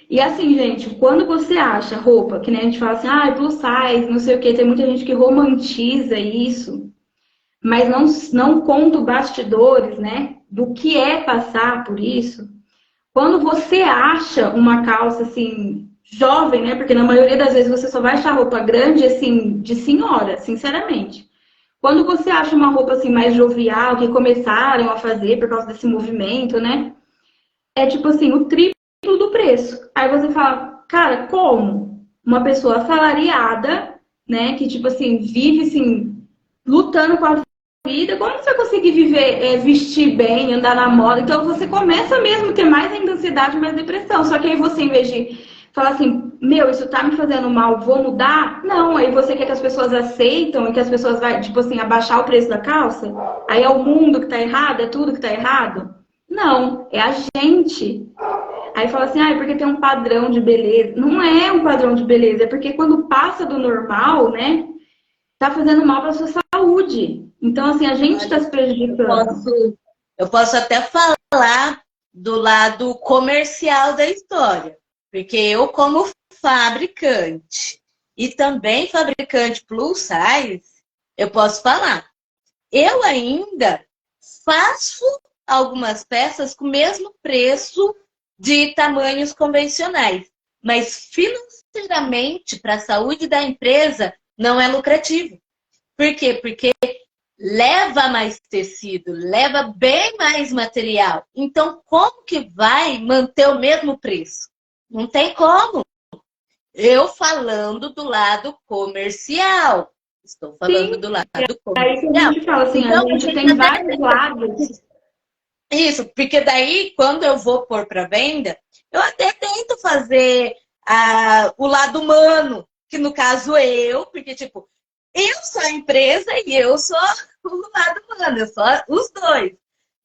E assim, gente, quando você acha roupa, que nem a gente fala assim, ah, plus size, não sei o quê, tem muita gente que romantiza isso, mas não conta os bastidores, né, do que é passar por isso. Quando você acha uma calça, assim, jovem, né, porque na maioria das vezes você só vai achar roupa grande, assim, de senhora, sinceramente. Quando você acha uma roupa, assim, mais jovial, que começaram a fazer por causa desse movimento, né, é tipo assim, o triplo do preço. Aí você fala, cara, como? Uma pessoa assalariada, né, que tipo assim, vive assim, lutando com a vida, como você vai conseguir viver, vestir bem, andar na moda? Então você começa mesmo a ter mais ainda ansiedade, mais depressão. Só que aí você, em vez de falar assim, meu, isso tá me fazendo mal, vou mudar? Não, aí você quer que as pessoas aceitam e que as pessoas vai, tipo assim, abaixar o preço da calça? Aí é o mundo que tá errado, é tudo que tá errado? Não, é a gente. Aí fala assim, ah, é porque tem um padrão de beleza. Não é um padrão de beleza, é porque quando passa do normal, né, tá fazendo mal para sua saúde. Então, assim, a gente está se prejudicando. Eu posso até falar do lado comercial da história, porque eu, como fabricante e também fabricante plus size, eu posso falar. Eu ainda faço algumas peças com o mesmo preço de tamanhos convencionais, mas financeiramente, para a saúde da empresa, não é lucrativo. Por quê? Porque leva mais tecido, leva bem mais material. Então, como que vai manter o mesmo preço? Não tem como. Eu falando do lado comercial. Estou falando do lado comercial. Aí que a gente fala assim, então, a gente tem vários lados. Isso, porque daí, quando eu vou pôr para venda, eu até tento fazer o lado humano, que no caso porque, tipo, eu sou a empresa e eu sou o lado humano, eu sou os dois.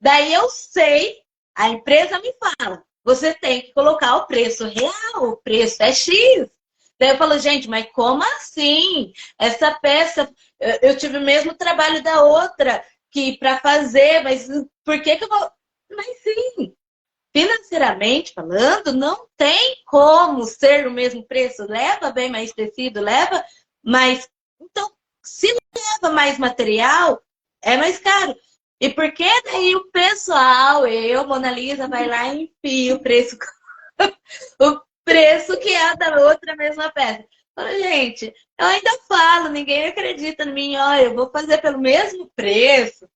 Daí eu sei, a empresa me fala, você tem que colocar o preço real, o preço é X. Daí eu falo, gente, mas como assim? Essa peça, eu tive o mesmo trabalho da outra, que para fazer, mas por que eu vou... Mas sim, financeiramente falando, não tem como ser o mesmo preço. Leva bem mais tecido, leva mais... Então, Se leva mais material, é mais caro. E por que daí o pessoal, Mona Lisa, vai lá e enfia o preço, o preço que é da outra mesma peça? Fala, gente, eu ainda falo, ninguém acredita em mim, ó, eu vou fazer pelo mesmo preço,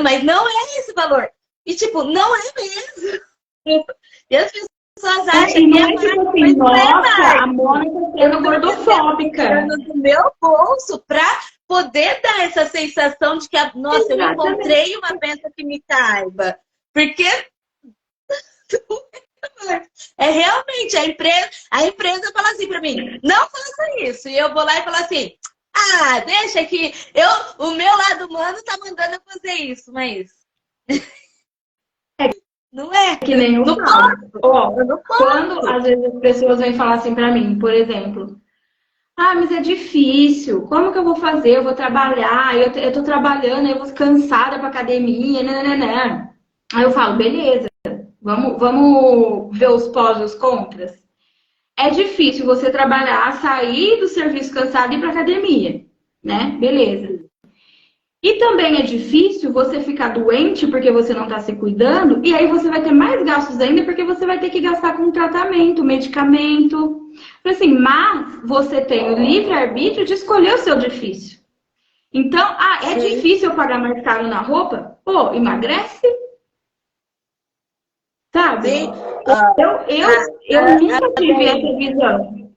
mas não é esse valor. E tipo, não é mesmo. E as pessoas acham E que não é tipo assim, nossa, a Mona tá sendo gordofóbica. do meu bolso pra poder dar essa sensação de que, nossa, eu encontrei uma peça que me caiba. Porque é realmente a empresa fala assim pra mim, não faça isso. E eu vou lá e falo assim, deixa que o meu lado humano tá mandando eu fazer isso, mas não é. Que nem eu falo. Ó, quando às vezes as pessoas vêm falar assim pra mim, por exemplo, mas é difícil, como que eu vou fazer? Eu vou trabalhar, eu tô trabalhando, eu vou cansada pra academia, né? Aí eu falo, beleza, vamos ver os pós e os contras. É difícil você trabalhar, sair do serviço cansado e ir pra academia, né? Beleza. E também é difícil você ficar doente porque você não está se cuidando, e aí você vai ter mais gastos ainda porque você vai ter que gastar com tratamento, medicamento. Assim, mas você tem o livre-arbítrio de escolher o seu difícil. Então, é difícil eu pagar mais caro na roupa? Pô, emagrece. Sabe? Eu nunca tive essa visão.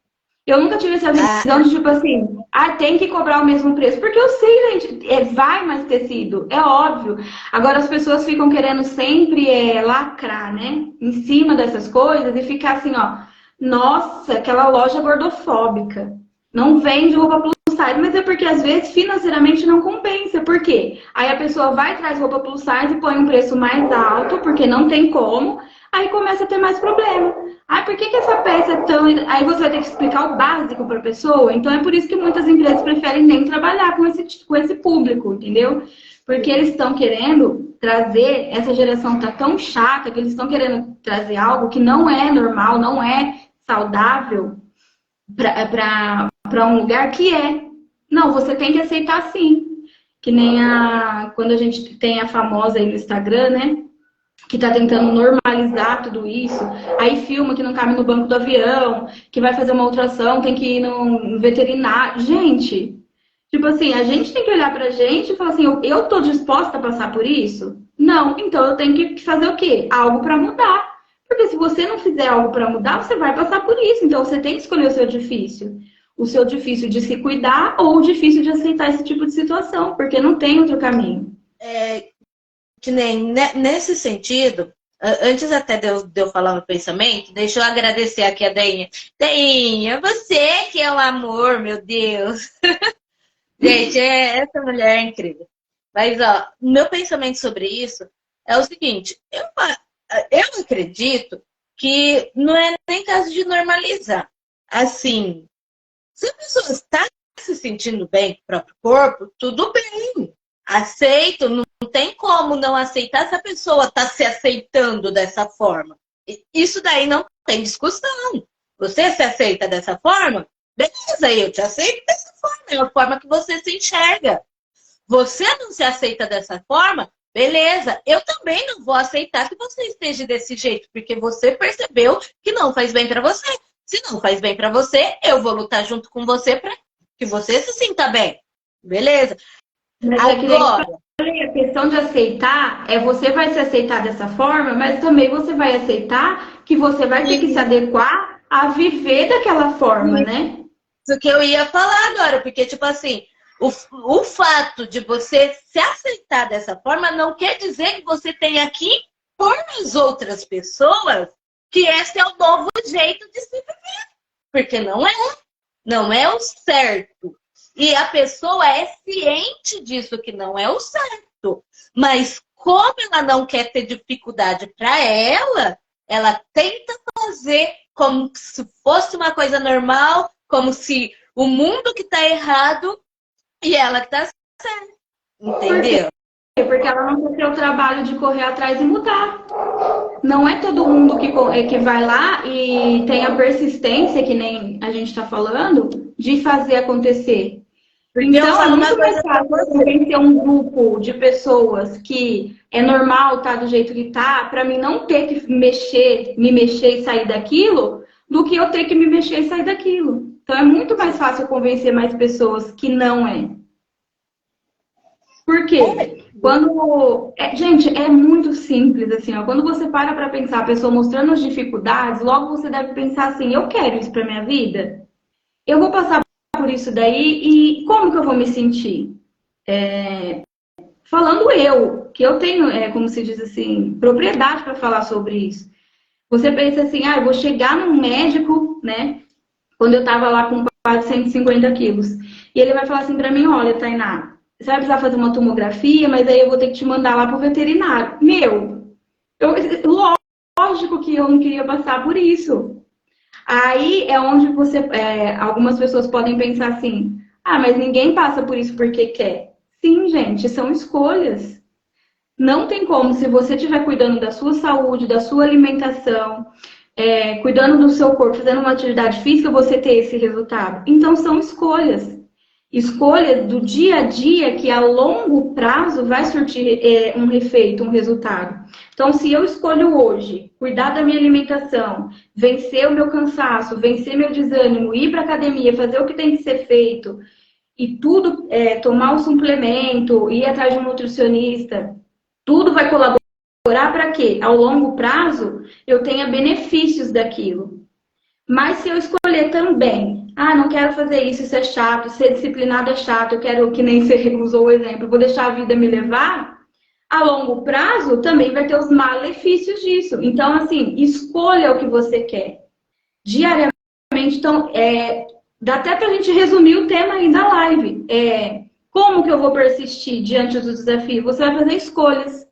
Eu nunca tive essa visão de tipo assim, tem que cobrar o mesmo preço. Porque eu sei, gente, vai mais tecido, é óbvio. Agora as pessoas ficam querendo sempre lacrar, né? Em cima dessas coisas e ficar assim, ó. Nossa, aquela loja gordofóbica. Não vende roupa plus size, mas é porque às vezes financeiramente não compensa. Por quê? Aí a pessoa vai, traz roupa plus size e põe um preço mais alto, porque não tem como. Aí começa a ter mais problema. Por que essa peça é tão... Aí você vai ter que explicar o básico para a pessoa. Então é por isso que muitas empresas preferem nem trabalhar com esse público, entendeu? Porque eles estão querendo trazer... Essa geração tá tão chata que eles estão querendo trazer algo que não é normal, não é saudável para um lugar que é. Não, você tem que aceitar sim. Que nem quando a gente tem a famosa aí no Instagram, né? Que tá tentando normalizar tudo isso, aí filma que não cabe no banco do avião, que vai fazer uma ultrassom, tem que ir no veterinário. Gente, tipo assim, a gente tem que olhar pra gente e falar assim, eu tô disposta a passar por isso? Não, então eu tenho que fazer o quê? Algo pra mudar. Porque se você não fizer algo pra mudar, você vai passar por isso. Então você tem que escolher o seu difícil. O seu difícil de se cuidar ou o difícil de aceitar esse tipo de situação, porque não tem outro caminho. Que nem nesse sentido, antes até de eu falar meu pensamento, deixa eu agradecer aqui a Deinha. Deinha, você que é o amor, meu Deus. Gente, essa mulher é incrível. Mas, ó, meu pensamento sobre isso é o seguinte, eu acredito que não é nem caso de normalizar. Assim, se a pessoa está se sentindo bem com o próprio corpo, tudo bem. Aceito, não tem como não aceitar se a pessoa está se aceitando dessa forma. Isso daí não tem discussão. Você se aceita dessa forma? Beleza, eu te aceito dessa forma. É a forma que você se enxerga. Você não se aceita dessa forma? Beleza, eu também não vou aceitar que você esteja desse jeito, porque você percebeu que não faz bem para você. Se não faz bem para você, eu vou lutar junto com você para que você se sinta bem. Beleza? Mas agora, a questão de aceitar você vai se aceitar dessa forma, mas também você vai aceitar que você vai ter que se adequar a viver daquela forma, né? Isso que eu ia falar agora, porque, tipo assim, o fato de você se aceitar dessa forma não quer dizer que você tenha que impor nas outras pessoas que esse é o novo jeito de se viver. Porque não é. Não é o certo. E a pessoa é ciente disso, que não é o certo. Mas como ela não quer ter dificuldade para ela tenta fazer como se fosse uma coisa normal, como se o mundo que está errado e ela que está certa. Entendeu? Porque ela não quer ter o trabalho de correr atrás e mudar. Não é todo mundo que vai lá e tem a persistência, que nem a gente está falando, de fazer acontecer. Porque eu Então, é falo uma muito mais coisa pra fácil você. convencer um grupo de pessoas que é normal estar do jeito que tá, para mim não ter que me mexer e sair daquilo, do que eu ter que me mexer e sair daquilo. Então, é muito mais fácil convencer mais pessoas que não é. Por quê? Gente, é muito simples, assim, ó. Quando você para pensar a pessoa mostrando as dificuldades, logo você deve pensar assim, eu quero isso para minha vida? Eu vou passar por isso daí e como que eu vou me sentir? Falando eu, que eu tenho, como se diz assim, propriedade para falar sobre isso. Você pensa assim, eu vou chegar num médico, né? Quando eu tava lá com quase 150 quilos. E ele vai falar assim para mim, olha, Tainá, você vai precisar fazer uma tomografia, mas aí eu vou ter que te mandar lá pro veterinário. Lógico que eu não queria passar por isso. Aí é onde algumas pessoas podem pensar assim, mas ninguém passa por isso porque quer. Sim, gente, são escolhas. Não tem como, se você estiver cuidando da sua saúde, da sua alimentação, cuidando do seu corpo, fazendo uma atividade física, você ter esse resultado. Então, são escolhas. Escolhas do dia a dia que a longo prazo vai surtir um efeito, um resultado. Então, se eu escolho hoje cuidar da minha alimentação, vencer o meu cansaço, vencer meu desânimo, ir para academia, fazer o que tem que ser feito, e tudo, tomar o suplemento, ir atrás de um nutricionista, tudo vai colaborar para quê? Ao longo prazo, eu tenha benefícios daquilo. Mas se eu escolher também, não quero fazer isso, isso é chato, ser disciplinado é chato, eu quero, que nem você usou o exemplo, vou deixar a vida me levar, a longo prazo também vai ter os malefícios disso. Então, assim, escolha o que você quer. Diariamente, então, dá até para a gente resumir o tema aí da live. Como que eu vou persistir diante do desafio? Você vai fazer escolhas.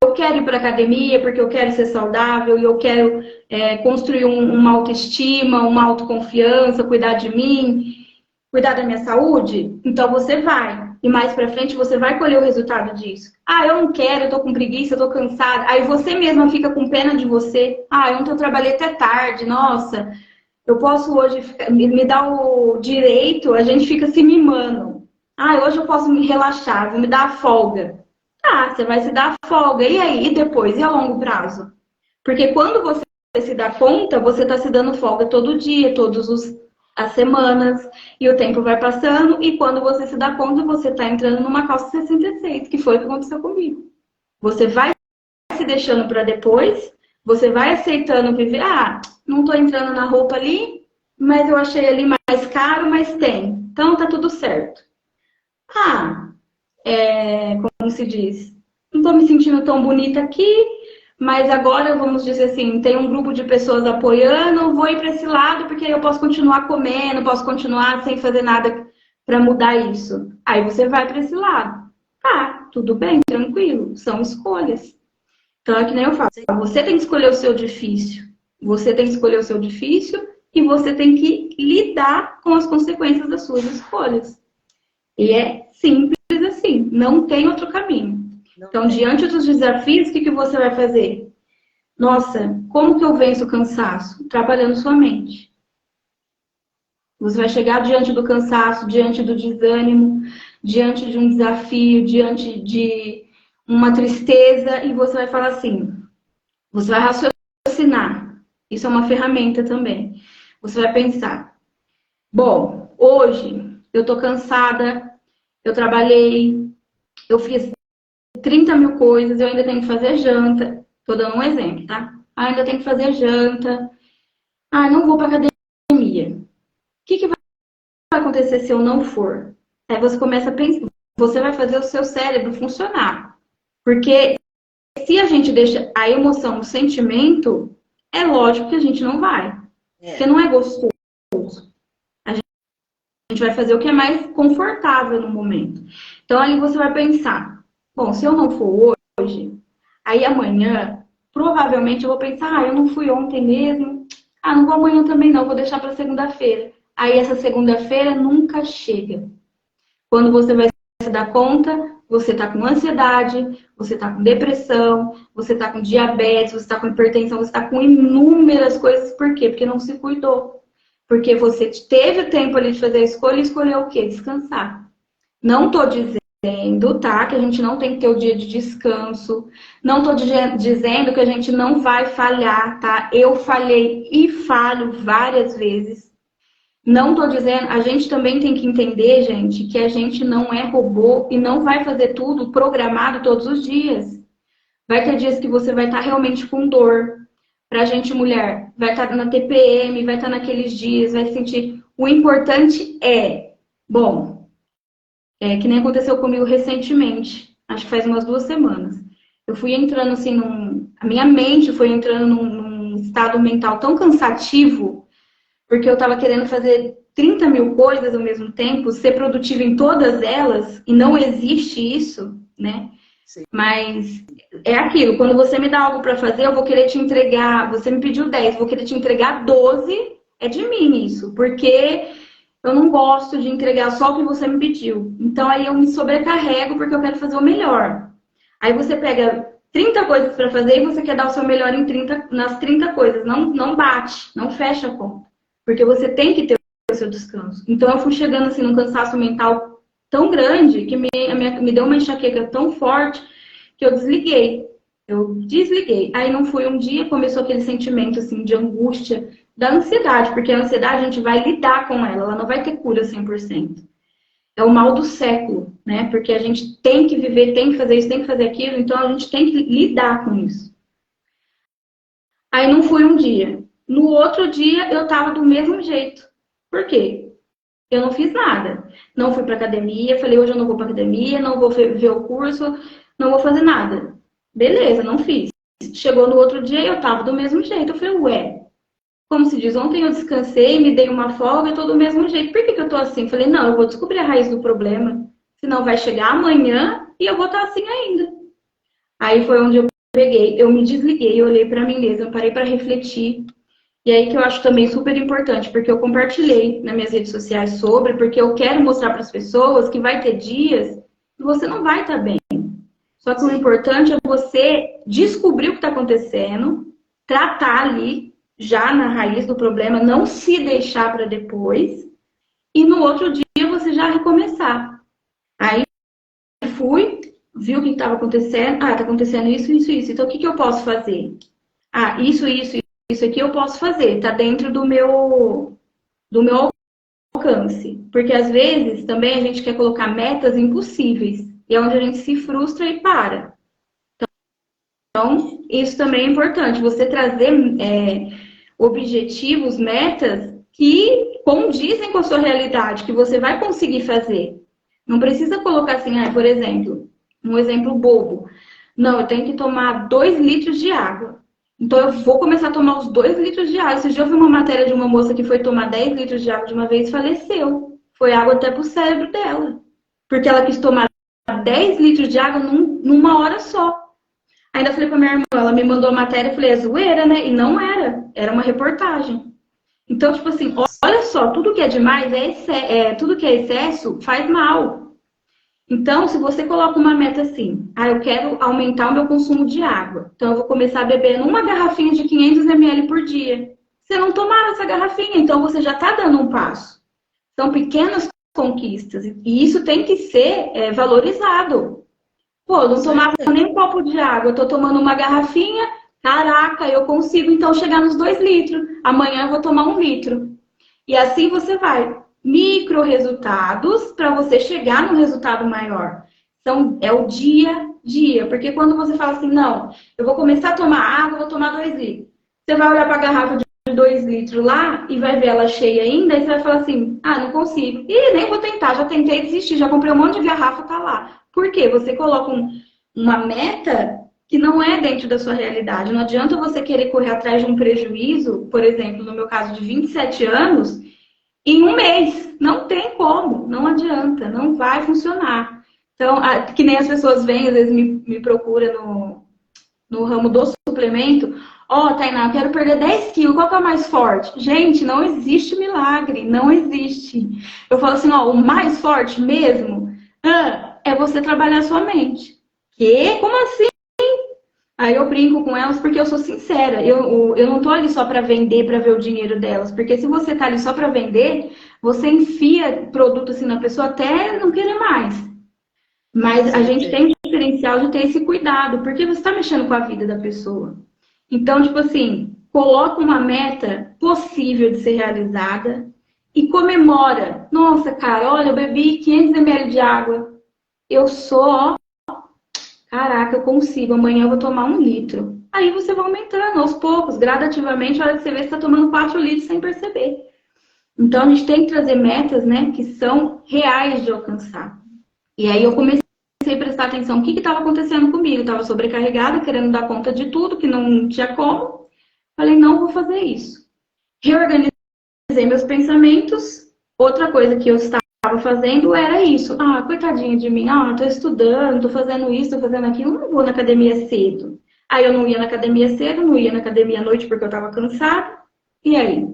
Eu quero ir para academia porque eu quero ser saudável e eu quero construir uma autoestima, uma autoconfiança, cuidar de mim, cuidar da minha saúde. Então você vai. E mais para frente você vai colher o resultado disso. Eu não quero, eu tô com preguiça, eu tô cansada. Aí você mesma fica com pena de você. Ontem eu trabalhei até tarde, nossa. Eu posso hoje me dar o direito, a gente fica se mimando. Hoje eu posso me relaxar, vou me dar a folga. Você vai se dar a folga. E aí, e depois? E a longo prazo? Porque quando você se dá conta, você está se dando folga todo dia, as semanas, e o tempo vai passando, e quando você se dá conta, você está entrando numa calça 66, que foi o que aconteceu comigo. Você vai se deixando para depois, você vai aceitando viver, não estou entrando na roupa ali, mas eu achei ali mais caro, mas tem. Então tá tudo certo. Como se diz? Não estou me sentindo tão bonita aqui, mas agora, vamos dizer assim, tem um grupo de pessoas apoiando, vou ir para esse lado porque eu posso continuar comendo, posso continuar sem fazer nada para mudar isso. Aí você vai para esse lado. Tudo bem, tranquilo, são escolhas. Então é que nem eu falo, você tem que escolher o seu difícil. Você tem que escolher o seu difícil e você tem que lidar com as consequências das suas escolhas. E é simples assim, não tem outro caminho. Então, diante dos desafios, o que você vai fazer? Nossa, como que eu venço o cansaço? Trabalhando sua mente. Você vai chegar diante do cansaço, diante do desânimo, diante de um desafio, diante de uma tristeza, e você vai falar assim, você vai raciocinar. Isso é uma ferramenta também. Você vai pensar, bom, hoje eu tô cansada, eu trabalhei, eu fiz 30 mil coisas, eu ainda tenho que fazer janta. Tô dando um exemplo, tá? Ainda tenho que fazer janta. Não vou pra academia. O que vai acontecer se eu não for? Aí você começa a pensar, você vai fazer o seu cérebro funcionar. Porque se a gente deixa a emoção, o sentimento, é lógico que a gente não vai. Porque não é gostoso. A gente vai fazer o que é mais confortável no momento. Então, ali você vai pensar, bom, se eu não for hoje, aí amanhã, provavelmente eu vou pensar, eu não fui ontem mesmo. Não vou amanhã também não, vou deixar para segunda-feira. Aí essa segunda-feira nunca chega. Quando você vai se dar conta, você está com ansiedade, você está com depressão, você está com diabetes, você está com hipertensão, você está com inúmeras coisas. Por quê? Porque não se cuidou. Porque você teve o tempo ali de fazer a escolha e escolheu o quê? Descansar. Não tô dizendo, tá, que a gente não tem que ter o dia de descanso. Não tô dizendo que a gente não vai falhar, tá? Eu falhei e falho várias vezes. Não tô dizendo, a gente também tem que entender, gente, que a gente não é robô e não vai fazer tudo programado todos os dias. Vai ter dias que você vai estar realmente com dor. Pra gente, mulher, vai estar na TPM, vai estar naqueles dias, vai sentir. O importante bom, que nem aconteceu comigo recentemente, acho que faz umas 2 semanas. Eu fui entrando assim a minha mente foi entrando num estado mental tão cansativo, porque eu estava querendo fazer 30 mil coisas ao mesmo tempo, ser produtiva em todas elas, e não existe isso, né? Sim. Mas é aquilo, quando você me dá algo para fazer, eu vou querer te entregar, você me pediu 10, vou querer te entregar 12, é de mim isso, porque eu não gosto de entregar só o que você me pediu. Então aí eu me sobrecarrego porque eu quero fazer o melhor. Aí você pega 30 coisas para fazer e você quer dar o seu melhor nas 30 coisas. Não bate, não fecha a conta. Porque você tem que ter o seu descanso. Então eu fui chegando assim num cansaço mental tão grande que me deu uma enxaqueca tão forte que eu desliguei. Eu desliguei. Aí não fui um dia, começou aquele sentimento assim de angústia, da ansiedade, porque a ansiedade a gente vai lidar com ela não vai ter cura 100%. É o mal do século, né? Porque a gente tem que viver, tem que fazer isso, tem que fazer aquilo, então a gente tem que lidar com isso. Aí não fui um dia. No outro dia eu tava do mesmo jeito. Por quê? Eu não fiz nada. Não fui pra academia, falei hoje eu não vou pra academia, não vou ver o curso, não vou fazer nada. Beleza, não fiz. Chegou no outro dia eu tava do mesmo jeito. Eu falei, ué, como se diz, ontem eu descansei, me dei uma folga, eu tô do mesmo jeito. Por que eu tô assim? Falei, não, eu vou descobrir a raiz do problema. Senão vai chegar amanhã e eu vou estar assim ainda. Aí foi onde eu peguei, eu me desliguei, eu olhei pra mim mesma, parei pra refletir. E aí que eu acho também super importante, porque eu compartilhei nas minhas redes sociais sobre, porque eu quero mostrar para as pessoas que vai ter dias que você não vai estar bem. Só que o importante é você descobrir o que está acontecendo, tratar ali, já na raiz do problema, não se deixar para depois, e no outro dia você já recomeçar. Aí fui, vi o que estava acontecendo, está acontecendo isso, isso, isso, então o que eu posso fazer? Isso aqui eu posso fazer, tá dentro do meu alcance. Porque às vezes também a gente quer colocar metas impossíveis, e é onde a gente se frustra e para. Então, isso também é importante, você trazer objetivos, metas que condizem com a sua realidade, que você vai conseguir fazer. Não precisa colocar assim, por exemplo, um exemplo bobo. Não, eu tenho que tomar 2 litros de água. Então eu vou começar a tomar os 2 litros de água. Esse dia eu vi uma matéria de uma moça que foi tomar 10 litros de água de uma vez e faleceu. Foi água até pro cérebro dela. Porque ela quis tomar 10 litros de água numa hora só. Ainda falei pra minha irmã, ela me mandou a matéria e falei, é zoeira, né? E não era. Era uma reportagem. Então, tipo assim, olha só, tudo que é demais, tudo que é excesso faz mal. Então, se você coloca uma meta assim, eu quero aumentar o meu consumo de água. Então, eu vou começar a beber uma garrafinha de 500 ml por dia. Você não tomar essa garrafinha, então você já está dando um passo. São pequenas conquistas. E isso tem que ser valorizado. Pô, eu não tomava nem um copo de água, eu tô tomando uma garrafinha, caraca, eu consigo então chegar nos 2 litros. Amanhã eu vou tomar 1 litro. E assim você vai. Micro resultados para você chegar no resultado maior. Então, é o dia a dia. Porque quando você fala assim, não, eu vou começar a tomar água, vou tomar 2 litros. Você vai olhar para a garrafa de 2 litros lá e vai ver ela cheia ainda, e você vai falar assim, não consigo. Ih, nem vou tentar, já tentei desistir, já comprei um monte de garrafa, tá lá. Por quê? Você coloca uma meta que não é dentro da sua realidade. Não adianta você querer correr atrás de um prejuízo, por exemplo, no meu caso de 27 anos, em 1 mês. Não tem como, não adianta, não vai funcionar. Então, que nem as pessoas vêm, às vezes me procuram no ramo do suplemento. Tainá, eu quero perder 10 quilos, qual que é o mais forte? Gente, não existe milagre, não existe. Eu falo assim, o mais forte mesmo é você trabalhar a sua mente. Que? Como assim? Aí eu brinco com elas porque eu sou sincera. Eu não tô ali só para vender, para ver o dinheiro delas. Porque se você tá ali só para vender, você enfia produto assim na pessoa até não querer mais. Mas a gente tem o diferencial de ter esse cuidado, porque você está mexendo com a vida da pessoa. Então, tipo assim, coloca uma meta possível de ser realizada e comemora. Nossa, cara, olha, eu bebi 500 ml de água. Eu sou, caraca, eu consigo. Amanhã eu vou tomar 1 litro. Aí você vai aumentando aos poucos, gradativamente, a hora que você vê, você está tomando 4 litros sem perceber. Então, a gente tem que trazer metas, né, que são reais de alcançar. E aí eu comecei a prestar atenção o que estava acontecendo comigo. Eu estava sobrecarregada, querendo dar conta de tudo, que não tinha como. Falei, não vou fazer isso. Reorganizei meus pensamentos. Outra coisa que eu estava fazendo era isso. Ah, coitadinha de mim. Ah, tô estudando, tô fazendo isso, tô fazendo aquilo. Não vou na academia cedo. Aí eu não ia na academia cedo, não ia na academia à noite porque eu estava cansada. E aí?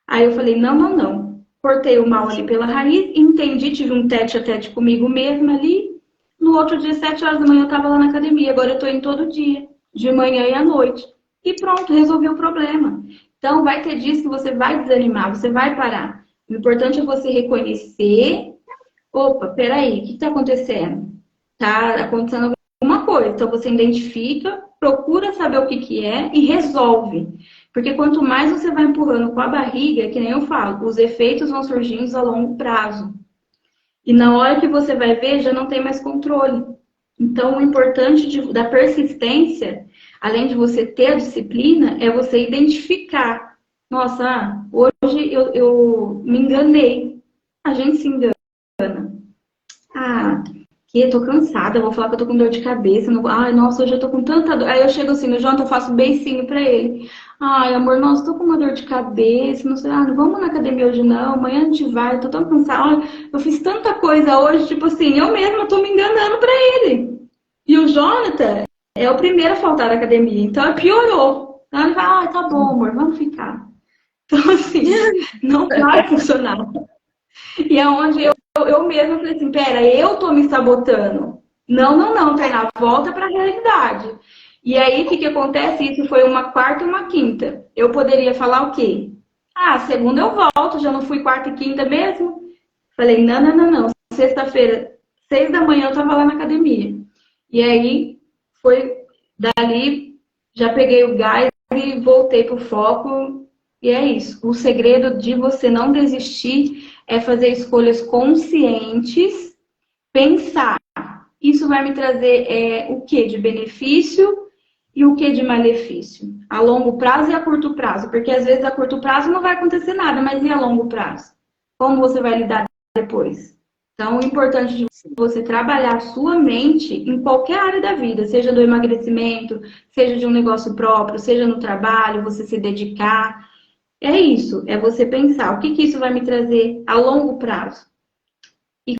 Aí eu falei, não, não, não. Cortei o mal ali pela raiz, entendi, tive um tete-a-tete comigo mesma ali. No outro dia, 7 horas da manhã, eu estava lá na academia. Agora eu estou indo todo dia, de manhã e à noite. E pronto, resolvi o problema. Então, vai ter dias que você vai desanimar, você vai parar. O importante é você reconhecer. Opa, peraí, o que está acontecendo? Está acontecendo alguma coisa. Então, você identifica, procura saber o que é e resolve. Porque quanto mais você vai empurrando com a barriga, que nem eu falo, os efeitos vão surgindo a longo prazo. E na hora que você vai ver, já não tem mais controle. Então, o importante da persistência, além de você ter a disciplina, é você identificar. Nossa, hoje eu me enganei. A gente se engana. Ah, que eu tô cansada, vou falar que eu tô com dor de cabeça. Não... Ai, nossa, hoje eu tô com tanta dor. Aí eu chego assim no Jonathan, eu faço beicinho pra ele. Ai, amor, nossa, tô com uma dor de cabeça. Não sei, não vamos na academia hoje não. Amanhã a gente vai, eu tô tão cansada. Olha, eu fiz tanta coisa hoje, tipo assim, eu mesma tô me enganando pra ele. E o Jonathan é o primeiro a faltar da academia, então piorou. Então ele vai, tá bom, amor, vamos ficar. Então, assim, não vai funcionar. E é onde eu mesma falei assim, pera, eu tô me sabotando. Não, não, não, Tainá, volta pra realidade. E aí, o que acontece? Isso foi uma quarta e uma quinta. Eu poderia falar o quê? Ah, segunda eu volto, já não fui quarta e quinta mesmo? Falei, não, não, não, não. Sexta-feira, 6 da manhã, eu tava lá na academia. E aí, foi dali, já peguei o gás e voltei pro foco. E é isso. O segredo de você não desistir é fazer escolhas conscientes, pensar. Isso vai me trazer o que de benefício e o que de malefício? A longo prazo e a curto prazo. Porque às vezes a curto prazo não vai acontecer nada, mas e a longo prazo? Como você vai lidar depois? Então, o importante de você trabalhar a sua mente em qualquer área da vida, seja do emagrecimento, seja de um negócio próprio, seja no trabalho, você se dedicar. É isso, é você pensar o que isso vai me trazer a longo prazo e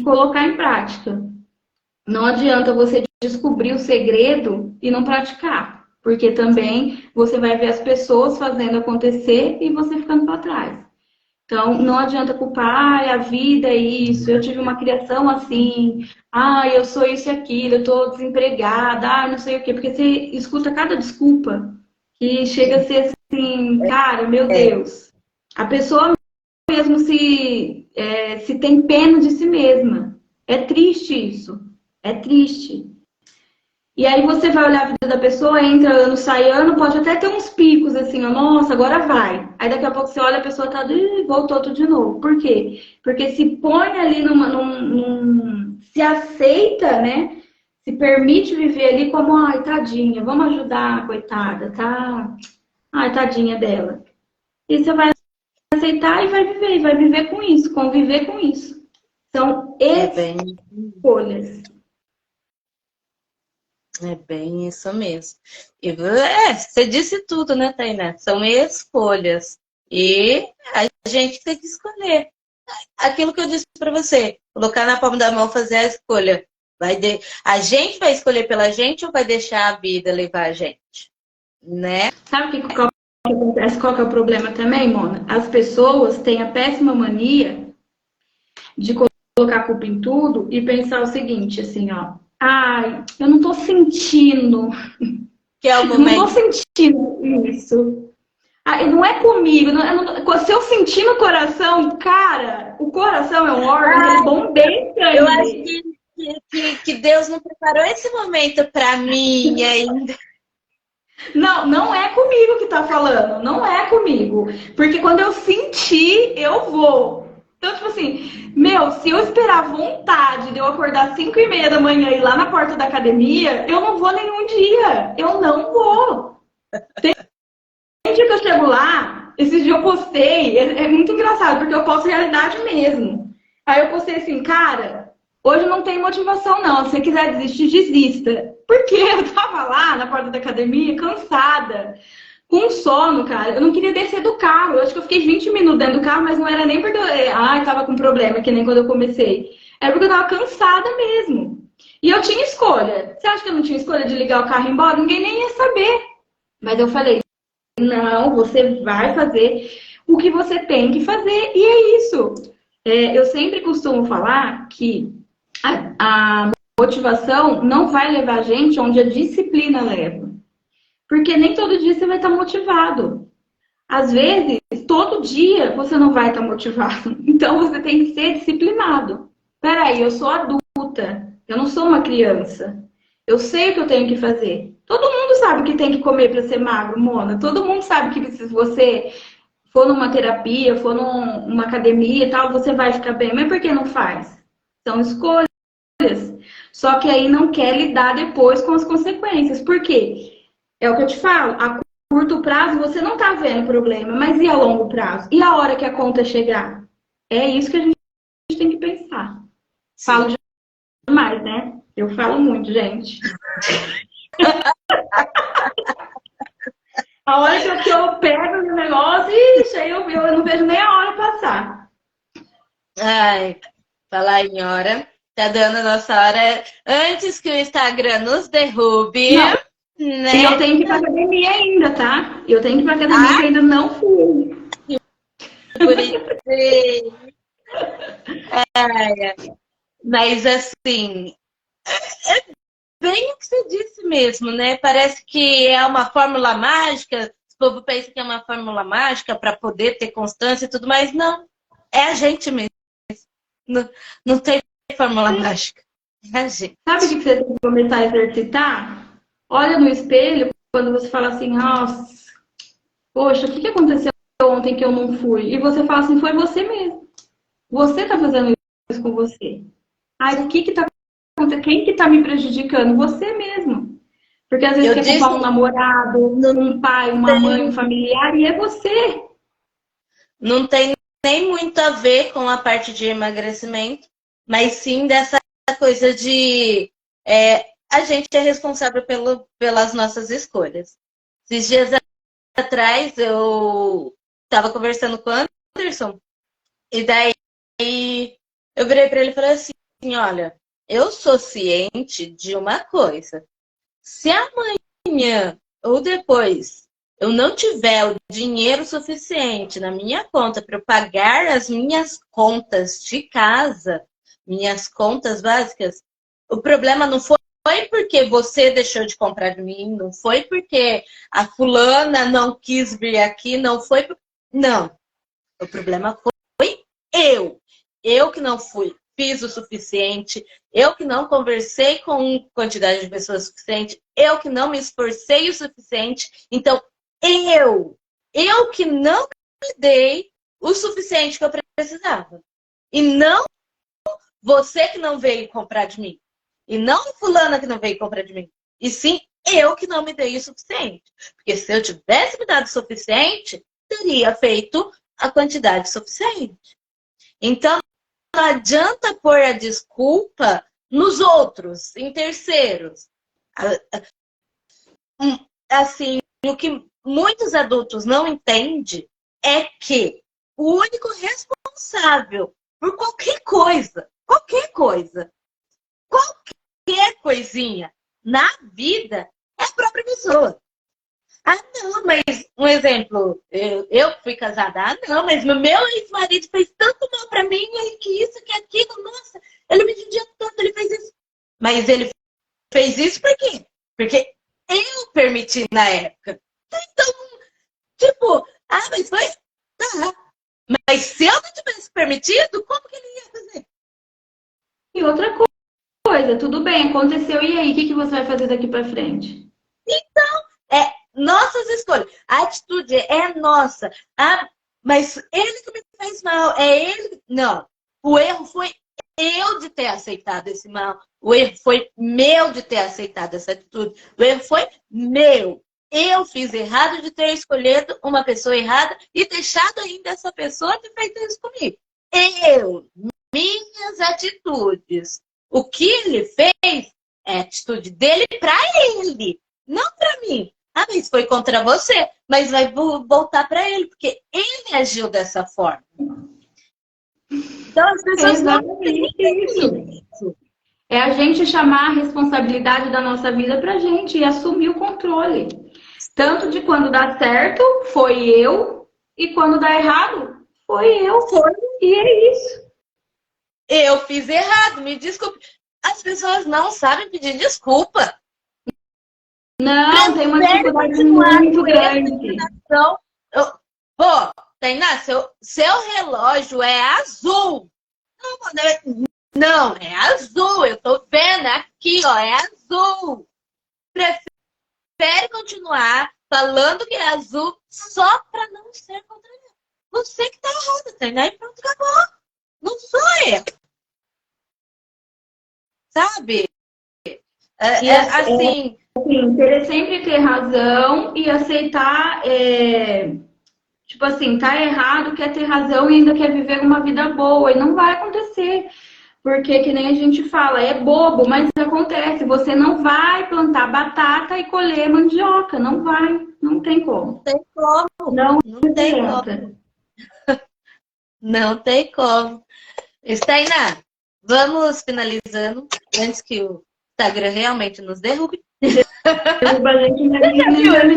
colocar em prática. Não adianta você descobrir o segredo e não praticar, porque também você vai ver as pessoas fazendo acontecer e você ficando para trás. Então, não adianta culpar, a vida é isso, eu tive uma criação assim, eu sou isso e aquilo, eu estou desempregada, não sei o quê, porque você escuta cada desculpa que chega a ser assim, cara, meu Deus. A pessoa mesmo se tem pena de si mesma. É triste isso. É triste. E aí você vai olhar a vida da pessoa, entra ano, sai ano, pode até ter uns picos assim, nossa, agora vai. Aí daqui a pouco você olha, a pessoa tá, voltou tudo de novo. Por quê? Porque se põe ali se aceita, né? Se permite viver ali como, ai, tadinha, vamos ajudar, coitada, tá? Ai, tadinha dela. E você vai aceitar e vai viver com isso, conviver com isso. São escolhas. É bem isso mesmo. E você disse tudo, né, Tainá? São escolhas. E a gente tem que escolher. Aquilo que eu disse para você, colocar na palma da mão, fazer a escolha. A gente vai escolher pela gente ou vai deixar a vida levar a gente? Né? Sabe o que acontece? Qual que é o problema também, Mona? As pessoas têm a péssima mania de colocar a culpa em tudo e pensar o seguinte, assim, ó. Ai, eu não tô sentindo. Que é o Não tô momento. sentindo isso. Ah, não é comigo. Se eu sentir no coração, cara, o coração é um órgão que ele bombeia Eu acho sangue. que Deus não preparou esse momento para mim ainda. Não, não é comigo que tá falando. Não é comigo. Porque quando eu sentir, eu vou. Então, tipo assim, meu, se eu esperar a vontade de eu acordar às 5:30 da manhã e ir lá na porta da academia, eu não vou nenhum dia. Eu não vou. Tem dia que eu chego lá, esses dias eu postei, é muito engraçado, porque eu posto realidade mesmo. Aí eu postei assim, cara, hoje não tem motivação não, se você quiser desistir, desista. Porque eu tava lá na porta da academia, cansada, com sono, cara. Eu não queria descer do carro, eu acho que eu fiquei 20 minutos dentro do carro, mas não era nem porque eu tava com problema, que nem quando eu comecei. Era porque eu tava cansada mesmo. E eu tinha escolha. Você acha que eu não tinha escolha de ligar o carro e ir embora? Ninguém nem ia saber. Mas eu falei, não, você vai fazer o que você tem que fazer, e é isso. Eu sempre costumo falar que a motivação não vai levar a gente onde a disciplina leva. Porque nem todo dia você vai estar motivado. Às vezes, todo dia você não vai estar motivado. Então você tem que ser disciplinado. Peraí, eu sou adulta, eu não sou uma criança. Eu sei o que eu tenho que fazer. Todo mundo sabe que tem que comer para ser magro, Mona. Todo mundo sabe que se você for numa terapia, for numa academia e tal, você vai ficar bem. Mas por que não faz? São escolhas. Só que aí não quer lidar depois com as consequências. Por quê? É o que eu te falo. A curto prazo você não tá vendo o problema, mas e a longo prazo? E a hora que a conta chegar? É isso que a gente tem que pensar. Sim. Falo demais, né? Eu falo muito, gente. A hora que eu pego o negócio, ixi, aí eu não vejo nem a hora passar. Ai, falar em hora. Tá dando a nossa hora antes que o Instagram nos derrube, Não. né? E eu tenho que ir pra academia ainda, tá? Eu tenho que ir pra academia que ainda não fui. Bonitinho. Mas assim, bem o que você disse mesmo, né? Parece que é uma fórmula mágica. O povo pensa que é uma fórmula mágica para poder ter constância e tudo mais. Não, é a gente mesmo. Não, não tem fórmula mágica. É a gente. Sabe o que você tem que começar a exercitar? Olha no espelho quando você fala assim, nossa, poxa, o que aconteceu ontem que eu não fui? E você fala assim, foi você mesmo. Você tá fazendo isso com você. Ai, o que tá acontecendo? Quem que tá me prejudicando? Você mesmo. Porque às vezes Eu quer disse, culpar um namorado, um pai, uma mãe, um familiar, e é você. não tem nem muito a ver com a parte de emagrecimento, mas sim dessa coisa de a gente é responsável pelas nossas escolhas. Esses dias atrás eu estava conversando com o Anderson e daí eu virei para ele e falei assim, olha, eu sou ciente de uma coisa. Se amanhã ou depois eu não tiver o dinheiro suficiente na minha conta para eu pagar as minhas contas de casa, minhas contas básicas, o problema não foi porque você deixou de comprar de mim, não foi porque a fulana não quis vir aqui, não foi. Não. O problema foi eu. Eu que não fiz o suficiente, eu que não conversei com quantidade de pessoas suficiente, eu que não me esforcei o suficiente. Então, eu que não me dei o suficiente que eu precisava. E não você que não veio comprar de mim. E não fulana que não veio comprar de mim. E sim, eu que não me dei o suficiente. Porque se eu tivesse me dado o suficiente, teria feito a quantidade suficiente. Então, não adianta pôr a desculpa nos outros, em terceiros. Assim, o que muitos adultos não entendem é que o único responsável por qualquer coisa, qualquer coisinha na vida é a própria pessoa. Ah, não, mas um exemplo, eu fui casada, não, mas meu ex-marido fez tanto mal pra mim, que isso, que aquilo, nossa, ele me judia tanto, ele fez isso. Mas ele fez isso por quê? Porque eu permiti na época. Então, tipo, mas foi... Tá. Mas se eu não tivesse permitido, como que ele ia fazer? E outra coisa, tudo bem, aconteceu, e aí, o que você vai fazer daqui pra frente? Então, é nossas escolhas. A atitude é nossa. Mas ele que me fez mal, é ele... Não, o erro foi eu de ter aceitado esse mal. O erro foi meu de ter aceitado essa atitude. O erro foi meu. Eu fiz errado de ter escolhido uma pessoa errada e deixado ainda essa pessoa ter feito isso comigo. Minhas atitudes. O que ele fez é a atitude dele para ele, não para mim. Mas foi contra você, mas vai voltar para ele, porque ele agiu dessa forma. Então as pessoas não têm isso. É a gente chamar a responsabilidade da nossa vida pra gente e assumir o controle. Tanto de quando dá certo, foi eu, e quando dá errado, foi eu. E é isso. Eu fiz errado, me desculpe. As pessoas não sabem pedir desculpa. Não, tem uma dificuldade muito grande. Pô, Tainá, seu relógio é azul. Não, é azul. Eu tô vendo aqui, ó, é azul. Prefere continuar falando que é azul só pra não ser contrariado. Você que tá errado, Tainá, e pronto, acabou. Não sou eu. Sabe? Assim... Sim, querer sempre ter razão e aceitar, tipo assim, tá errado, quer ter razão e ainda quer viver uma vida boa. E não vai acontecer. Porque, que nem a gente fala, é bobo, mas acontece. Você não vai plantar batata e colher mandioca. Não vai. Não tem como. Não tem como. Não tem como. Não tem como. Stainá, vamos finalizando antes que o Instagram realmente nos derrube. Derruba a gente,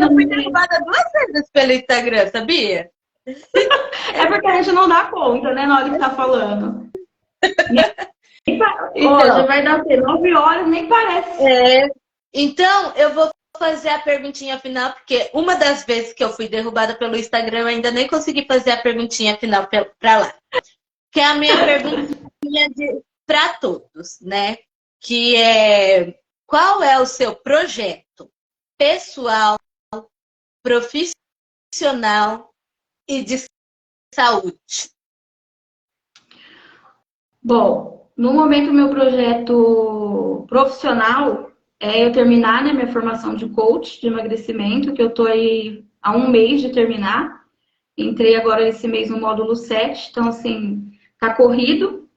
eu fui derrubada 2 vezes pelo Instagram, sabia? É porque a gente não dá conta, né, na hora que tá falando. Então, já vai dar 9 horas, nem parece. Então, eu vou fazer a perguntinha final, porque uma das vezes que eu fui derrubada pelo Instagram, eu ainda nem consegui fazer a perguntinha final pra lá. Que é a minha perguntinha para todos, né? Que é: qual é o seu projeto pessoal, profissional e de saúde? Bom, no momento, o meu projeto profissional é eu terminar, né, minha formação de coach de emagrecimento, que eu tô aí há 1 mês de terminar. Entrei agora esse mês no módulo 7, então, assim, tá corrido,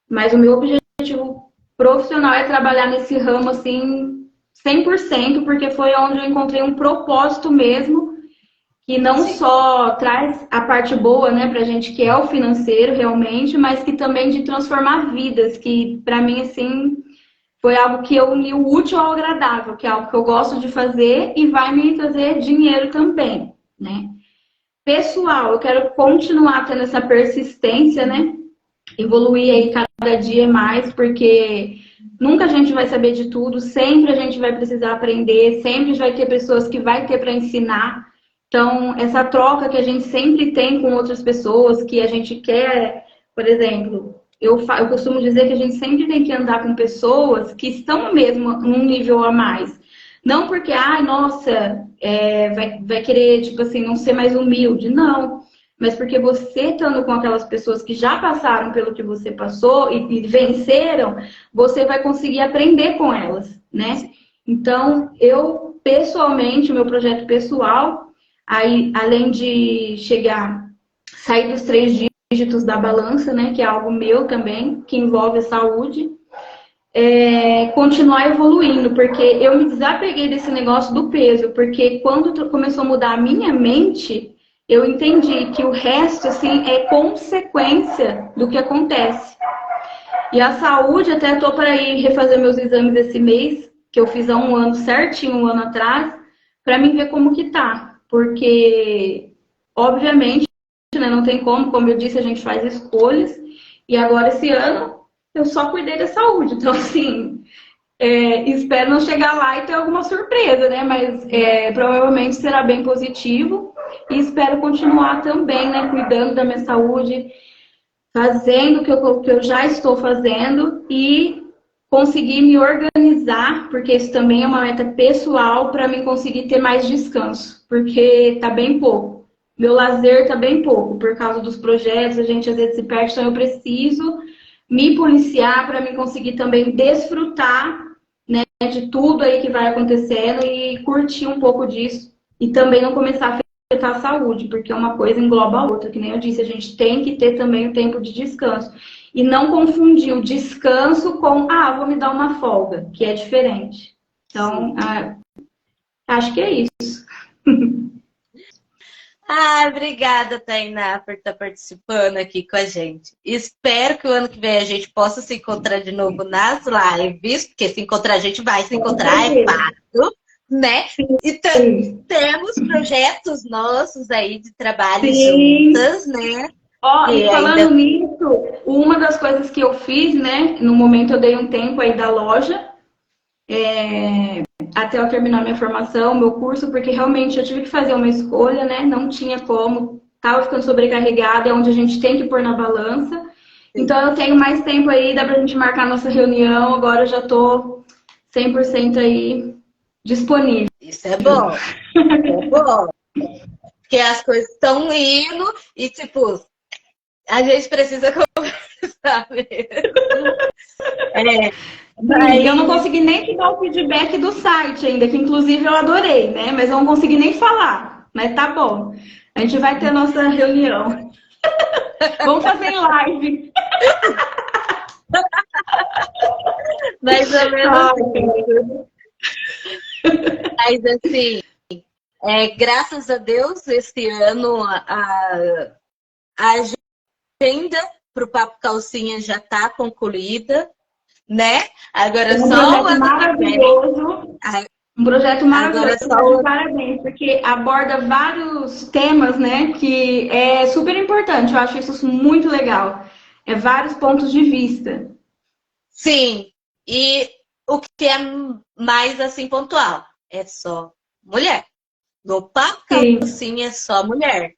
mas o meu objetivo profissional é trabalhar nesse ramo, assim, 100%, porque foi onde eu encontrei um propósito mesmo, que não só traz a parte boa, né, pra gente, que é o financeiro, realmente, mas que também de transformar vidas, que pra mim, assim, foi algo que eu uni o útil ao agradável, que é algo que eu gosto de fazer e vai me trazer dinheiro também, né? Pessoal, eu quero continuar tendo essa persistência, né? Evoluir aí cada dia mais, porque nunca a gente vai saber de tudo, sempre a gente vai precisar aprender, sempre vai ter pessoas que vai ter para ensinar. Então, essa troca que a gente sempre tem com outras pessoas, que a gente quer, por exemplo, eu costumo dizer que a gente sempre tem que andar com pessoas que estão mesmo num nível a mais. Não porque, nossa, vai querer, tipo assim, não ser mais humilde. Não. Mas porque você estando com aquelas pessoas que já passaram pelo que você passou e venceram, você vai conseguir aprender com elas, né? Então, eu, pessoalmente, o meu projeto pessoal, aí, além de sair dos 3 dígitos da balança, né? Que é algo meu também, que envolve a saúde, continuar evoluindo, porque eu me desapeguei desse negócio do peso, porque quando começou a mudar a minha mente, eu entendi que o resto, assim, é consequência do que acontece. E a saúde, até estou para ir refazer meus exames esse mês, que eu fiz há 1 ano certinho, 1 ano atrás, para mim ver como que tá. Porque, obviamente, né, não tem como eu disse, a gente faz escolhas. E agora, esse ano, eu só cuidei da saúde. Então, assim, Espero não chegar lá e ter alguma surpresa, né? Mas provavelmente será bem positivo. E espero continuar também, né? Cuidando da minha saúde, fazendo o que eu já estou fazendo e conseguir me organizar, porque isso também é uma meta pessoal para mim conseguir ter mais descanso, porque tá bem pouco. Meu lazer tá bem pouco por causa dos projetos, a gente às vezes se perde, então eu preciso me policiar para mim conseguir também desfrutar, né, de tudo aí que vai acontecendo e curtir um pouco disso e também não começar a afetar a saúde, porque uma coisa engloba a outra, que nem eu disse, a gente tem que ter também o tempo de descanso. E não confundir o descanso com, vou me dar uma folga, que é diferente. Então, acho que é isso. Obrigada, Tainá, por estar participando aqui com a gente. Espero que o ano que vem a gente possa se encontrar de novo nas lives, porque se encontrar a gente vai se encontrar, é fácil, né? E temos projetos nossos aí de trabalho juntas, né? E falando nisso, uma das coisas que eu fiz, né? No momento eu dei um tempo aí da loja, até eu terminar minha formação, meu curso, porque realmente eu tive que fazer uma escolha, né? Não tinha como, tava ficando sobrecarregada, é onde a gente tem que pôr na balança. Então eu tenho mais tempo aí, dá pra gente marcar nossa reunião, agora eu já tô 100% aí disponível. Isso é bom, é bom. Porque as coisas estão indo e, tipo, a gente precisa conversar mesmo. Mas eu não consegui nem te dar o feedback do site ainda, que inclusive eu adorei, né? Mas eu não consegui nem falar. Mas tá bom. A gente vai ter nossa reunião. Vamos fazer em live. Mais ou menos assim. Mas assim, graças a Deus, esse ano a agenda para o Papo Calcinha já está concluída, né? Agora só o ano que vem. Um projeto maravilhoso, parabéns, porque aborda vários temas, né, que é super importante, eu acho isso muito legal. Vários pontos de vista. Sim, e o que é mais, assim, pontual, é só mulher. No Papo Calcinha é só mulher.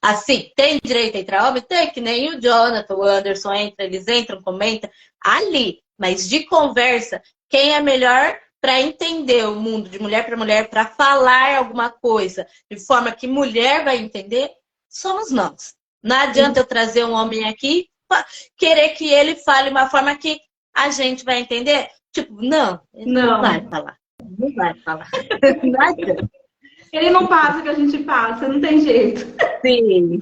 Assim, tem direito a entrar homem? Tem, que nem o Jonathan, o Anderson entra, eles entram, comentam, ali. Mas de conversa, quem é melhor para entender o mundo de mulher para mulher, para falar alguma coisa de forma que mulher vai entender, somos nós. Não adianta eu trazer um homem aqui, querer que ele fale uma forma que a gente vai entender. Tipo, não vai falar. Não vai falar. Não adianta. Ele não passa o que a gente passa, não tem jeito. Sim.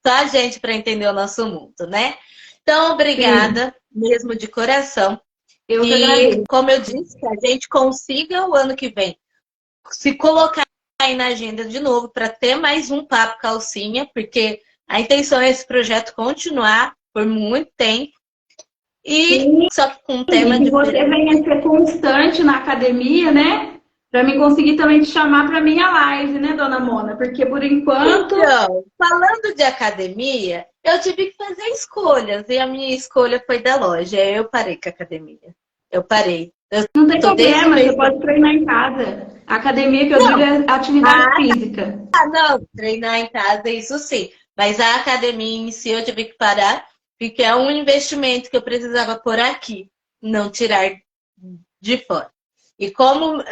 Só a gente para entender o nosso mundo, né? Então, obrigada mesmo de coração. Eu que agradeço. Como eu disse, que a gente consiga o ano que vem se colocar aí na agenda de novo para ter mais um Papo Calcinha, porque a intenção é esse projeto continuar por muito tempo. E só que com um tema diferente. Você venha ser constante na academia, né? Para mim conseguir também te chamar para minha live, né, dona Mona? Porque por enquanto... Então, falando de academia, eu tive que fazer escolhas. E a minha escolha foi da loja. Eu parei com a academia. Eu parei. Não tem problema, você pode treinar em casa. A academia que eu digo é atividade física. Não, treinar em casa, isso sim. Mas a academia em si eu tive que parar, porque é um investimento que eu precisava pôr aqui, não tirar de fora. E como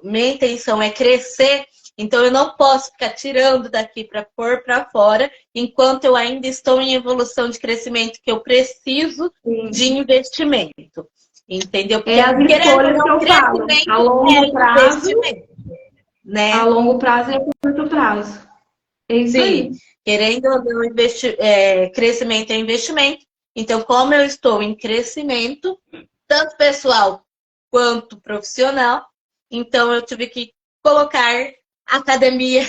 minha intenção é crescer, então eu não posso ficar tirando daqui para pôr para fora, enquanto eu ainda estou em evolução de crescimento, que eu preciso de investimento. Entendeu? Porque as escolhas que eu falo, a longo prazo, né? A longo prazo e a curto prazo. É isso aí. Querendo ou não, crescimento é investimento. Então, como eu estou em crescimento, tanto pessoal quanto profissional, então eu tive que colocar a academia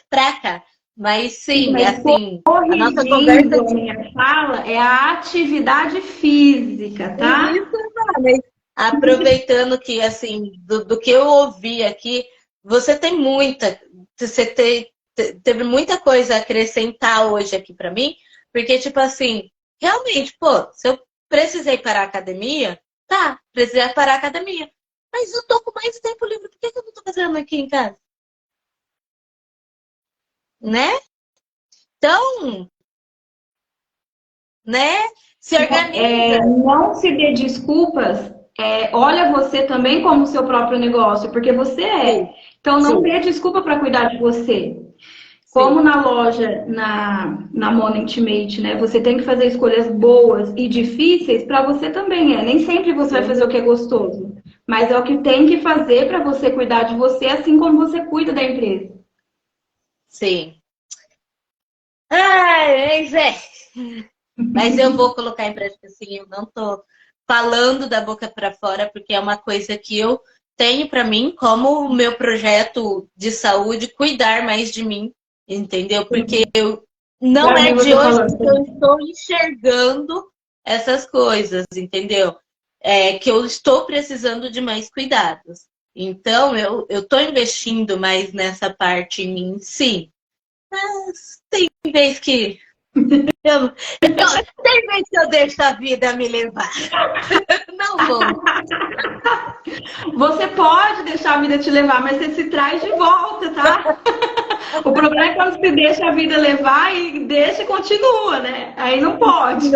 para cá. Mas sim, assim, a nossa conversa de minha fala é a atividade física, tá? Isso, mas aproveitando que, assim, do que eu ouvi aqui, você teve muita coisa a acrescentar hoje aqui para mim, porque, tipo assim, realmente, pô, se eu Precisei parar a academia? Tá, precisei parar a academia. Mas eu tô com mais tempo livre, por que eu não tô fazendo aqui em casa? Né? Então, né? Se organiza. Não se dê desculpas. Olha você também como seu próprio negócio, porque você é. Sim. Então, não Sim. dê desculpa para cuidar de você. Sim. Como na loja, na Mona Intimate, né? Você tem que fazer escolhas boas e difíceis, para você também é. Nem sempre você vai fazer o que é gostoso, mas é o que tem que fazer para você cuidar de você, assim como você cuida da empresa. Sim. Ai, Zé. Mas eu vou colocar em prática, assim, eu não tô falando da boca para fora, porque é uma coisa que eu tenho para mim como o meu projeto de saúde, cuidar mais de mim, entendeu? Porque eu não é de hoje que eu estou enxergando essas coisas, entendeu? Que eu estou precisando de mais cuidados. Então, eu estou investindo mais nessa parte em mim, sim. Mas tem vez que tem vez que eu deixo a vida me levar. Não vou. Você pode deixar a vida te levar, mas você se traz de volta, tá? O problema é quando você deixa a vida levar e deixa e continua, né? Aí não pode.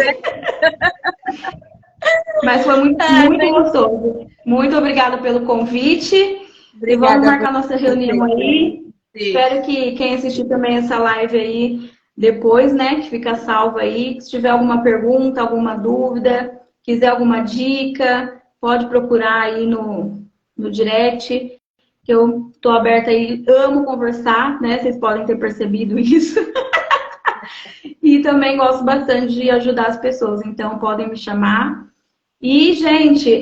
Mas foi muito gostoso. Muito obrigada pelo convite. Obrigada, e vamos marcar nossa reunião aí. Sim. Espero que quem assistir também essa live aí depois, né, que fica salva aí. Se tiver alguma pergunta, alguma dúvida, quiser alguma dica, pode procurar aí no direct, que eu tô aberta aí, amo conversar, né? Vocês podem ter percebido isso. E também gosto bastante de ajudar as pessoas, então podem me chamar. E, gente,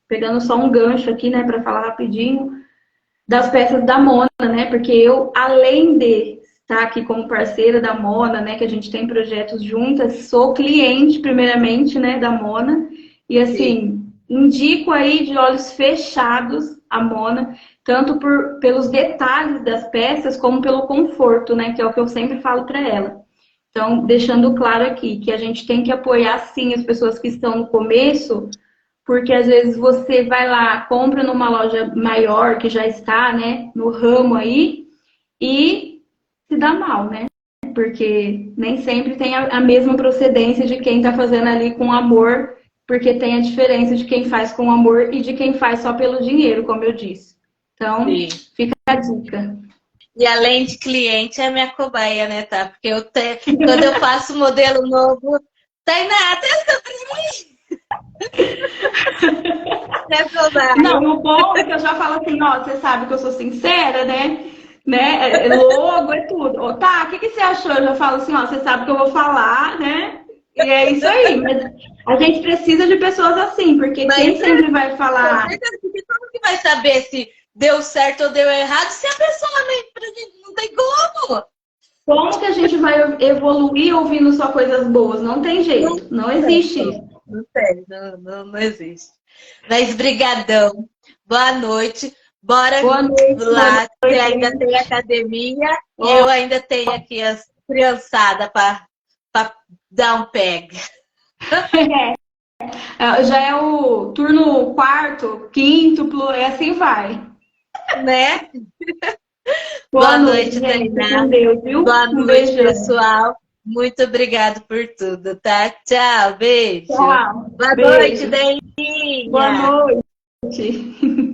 pegando só um gancho aqui, né, para falar rapidinho, das peças da Mona, né? Porque eu, além de estar aqui como parceira da Mona, né? Que a gente tem projetos juntas, sou cliente, primeiramente, né? Da Mona. E, assim, indico aí de olhos fechados a Mona, tanto pelos detalhes das peças, como pelo conforto, né? Que é o que eu sempre falo para ela. Então, deixando claro aqui que a gente tem que apoiar, sim, as pessoas que estão no começo, porque às vezes você vai lá, compra numa loja maior que já está, né, no ramo aí, e se dá mal, né? Porque nem sempre tem a mesma procedência de quem está fazendo ali com amor, porque tem a diferença de quem faz com amor e de quem faz só pelo dinheiro, como eu disse. Então, fica a dica. E além de cliente, é minha cobaia, né, tá? Porque quando eu faço modelo novo, Tainá, testa pra mim! Não, o bom é que eu já falo assim, ó, você sabe que eu sou sincera, né? Logo é tudo. Tá, o que você achou? Eu já falo assim, ó, você sabe que eu vou falar, né? E é isso aí. Mas a gente precisa de pessoas assim, porque quem sempre vai falar... Como que vai saber se deu certo ou deu errado se a pessoa não tem como? Como que a gente vai evoluir ouvindo só coisas boas? Não tem jeito. Não existe isso. Não existe. Mas brigadão. Boa noite. Bora boa noite, lá. Você ainda tem academia e eu ainda tenho aqui as criançadas para dar um pega. Já é o turno quarto, quíntuplo, e assim vai. Né? Boa noite, Tainá. Boa noite, pessoal. Muito obrigado por tudo, tá? Tchau, beijo. Tchau. Boa noite, Delinha. Boa noite.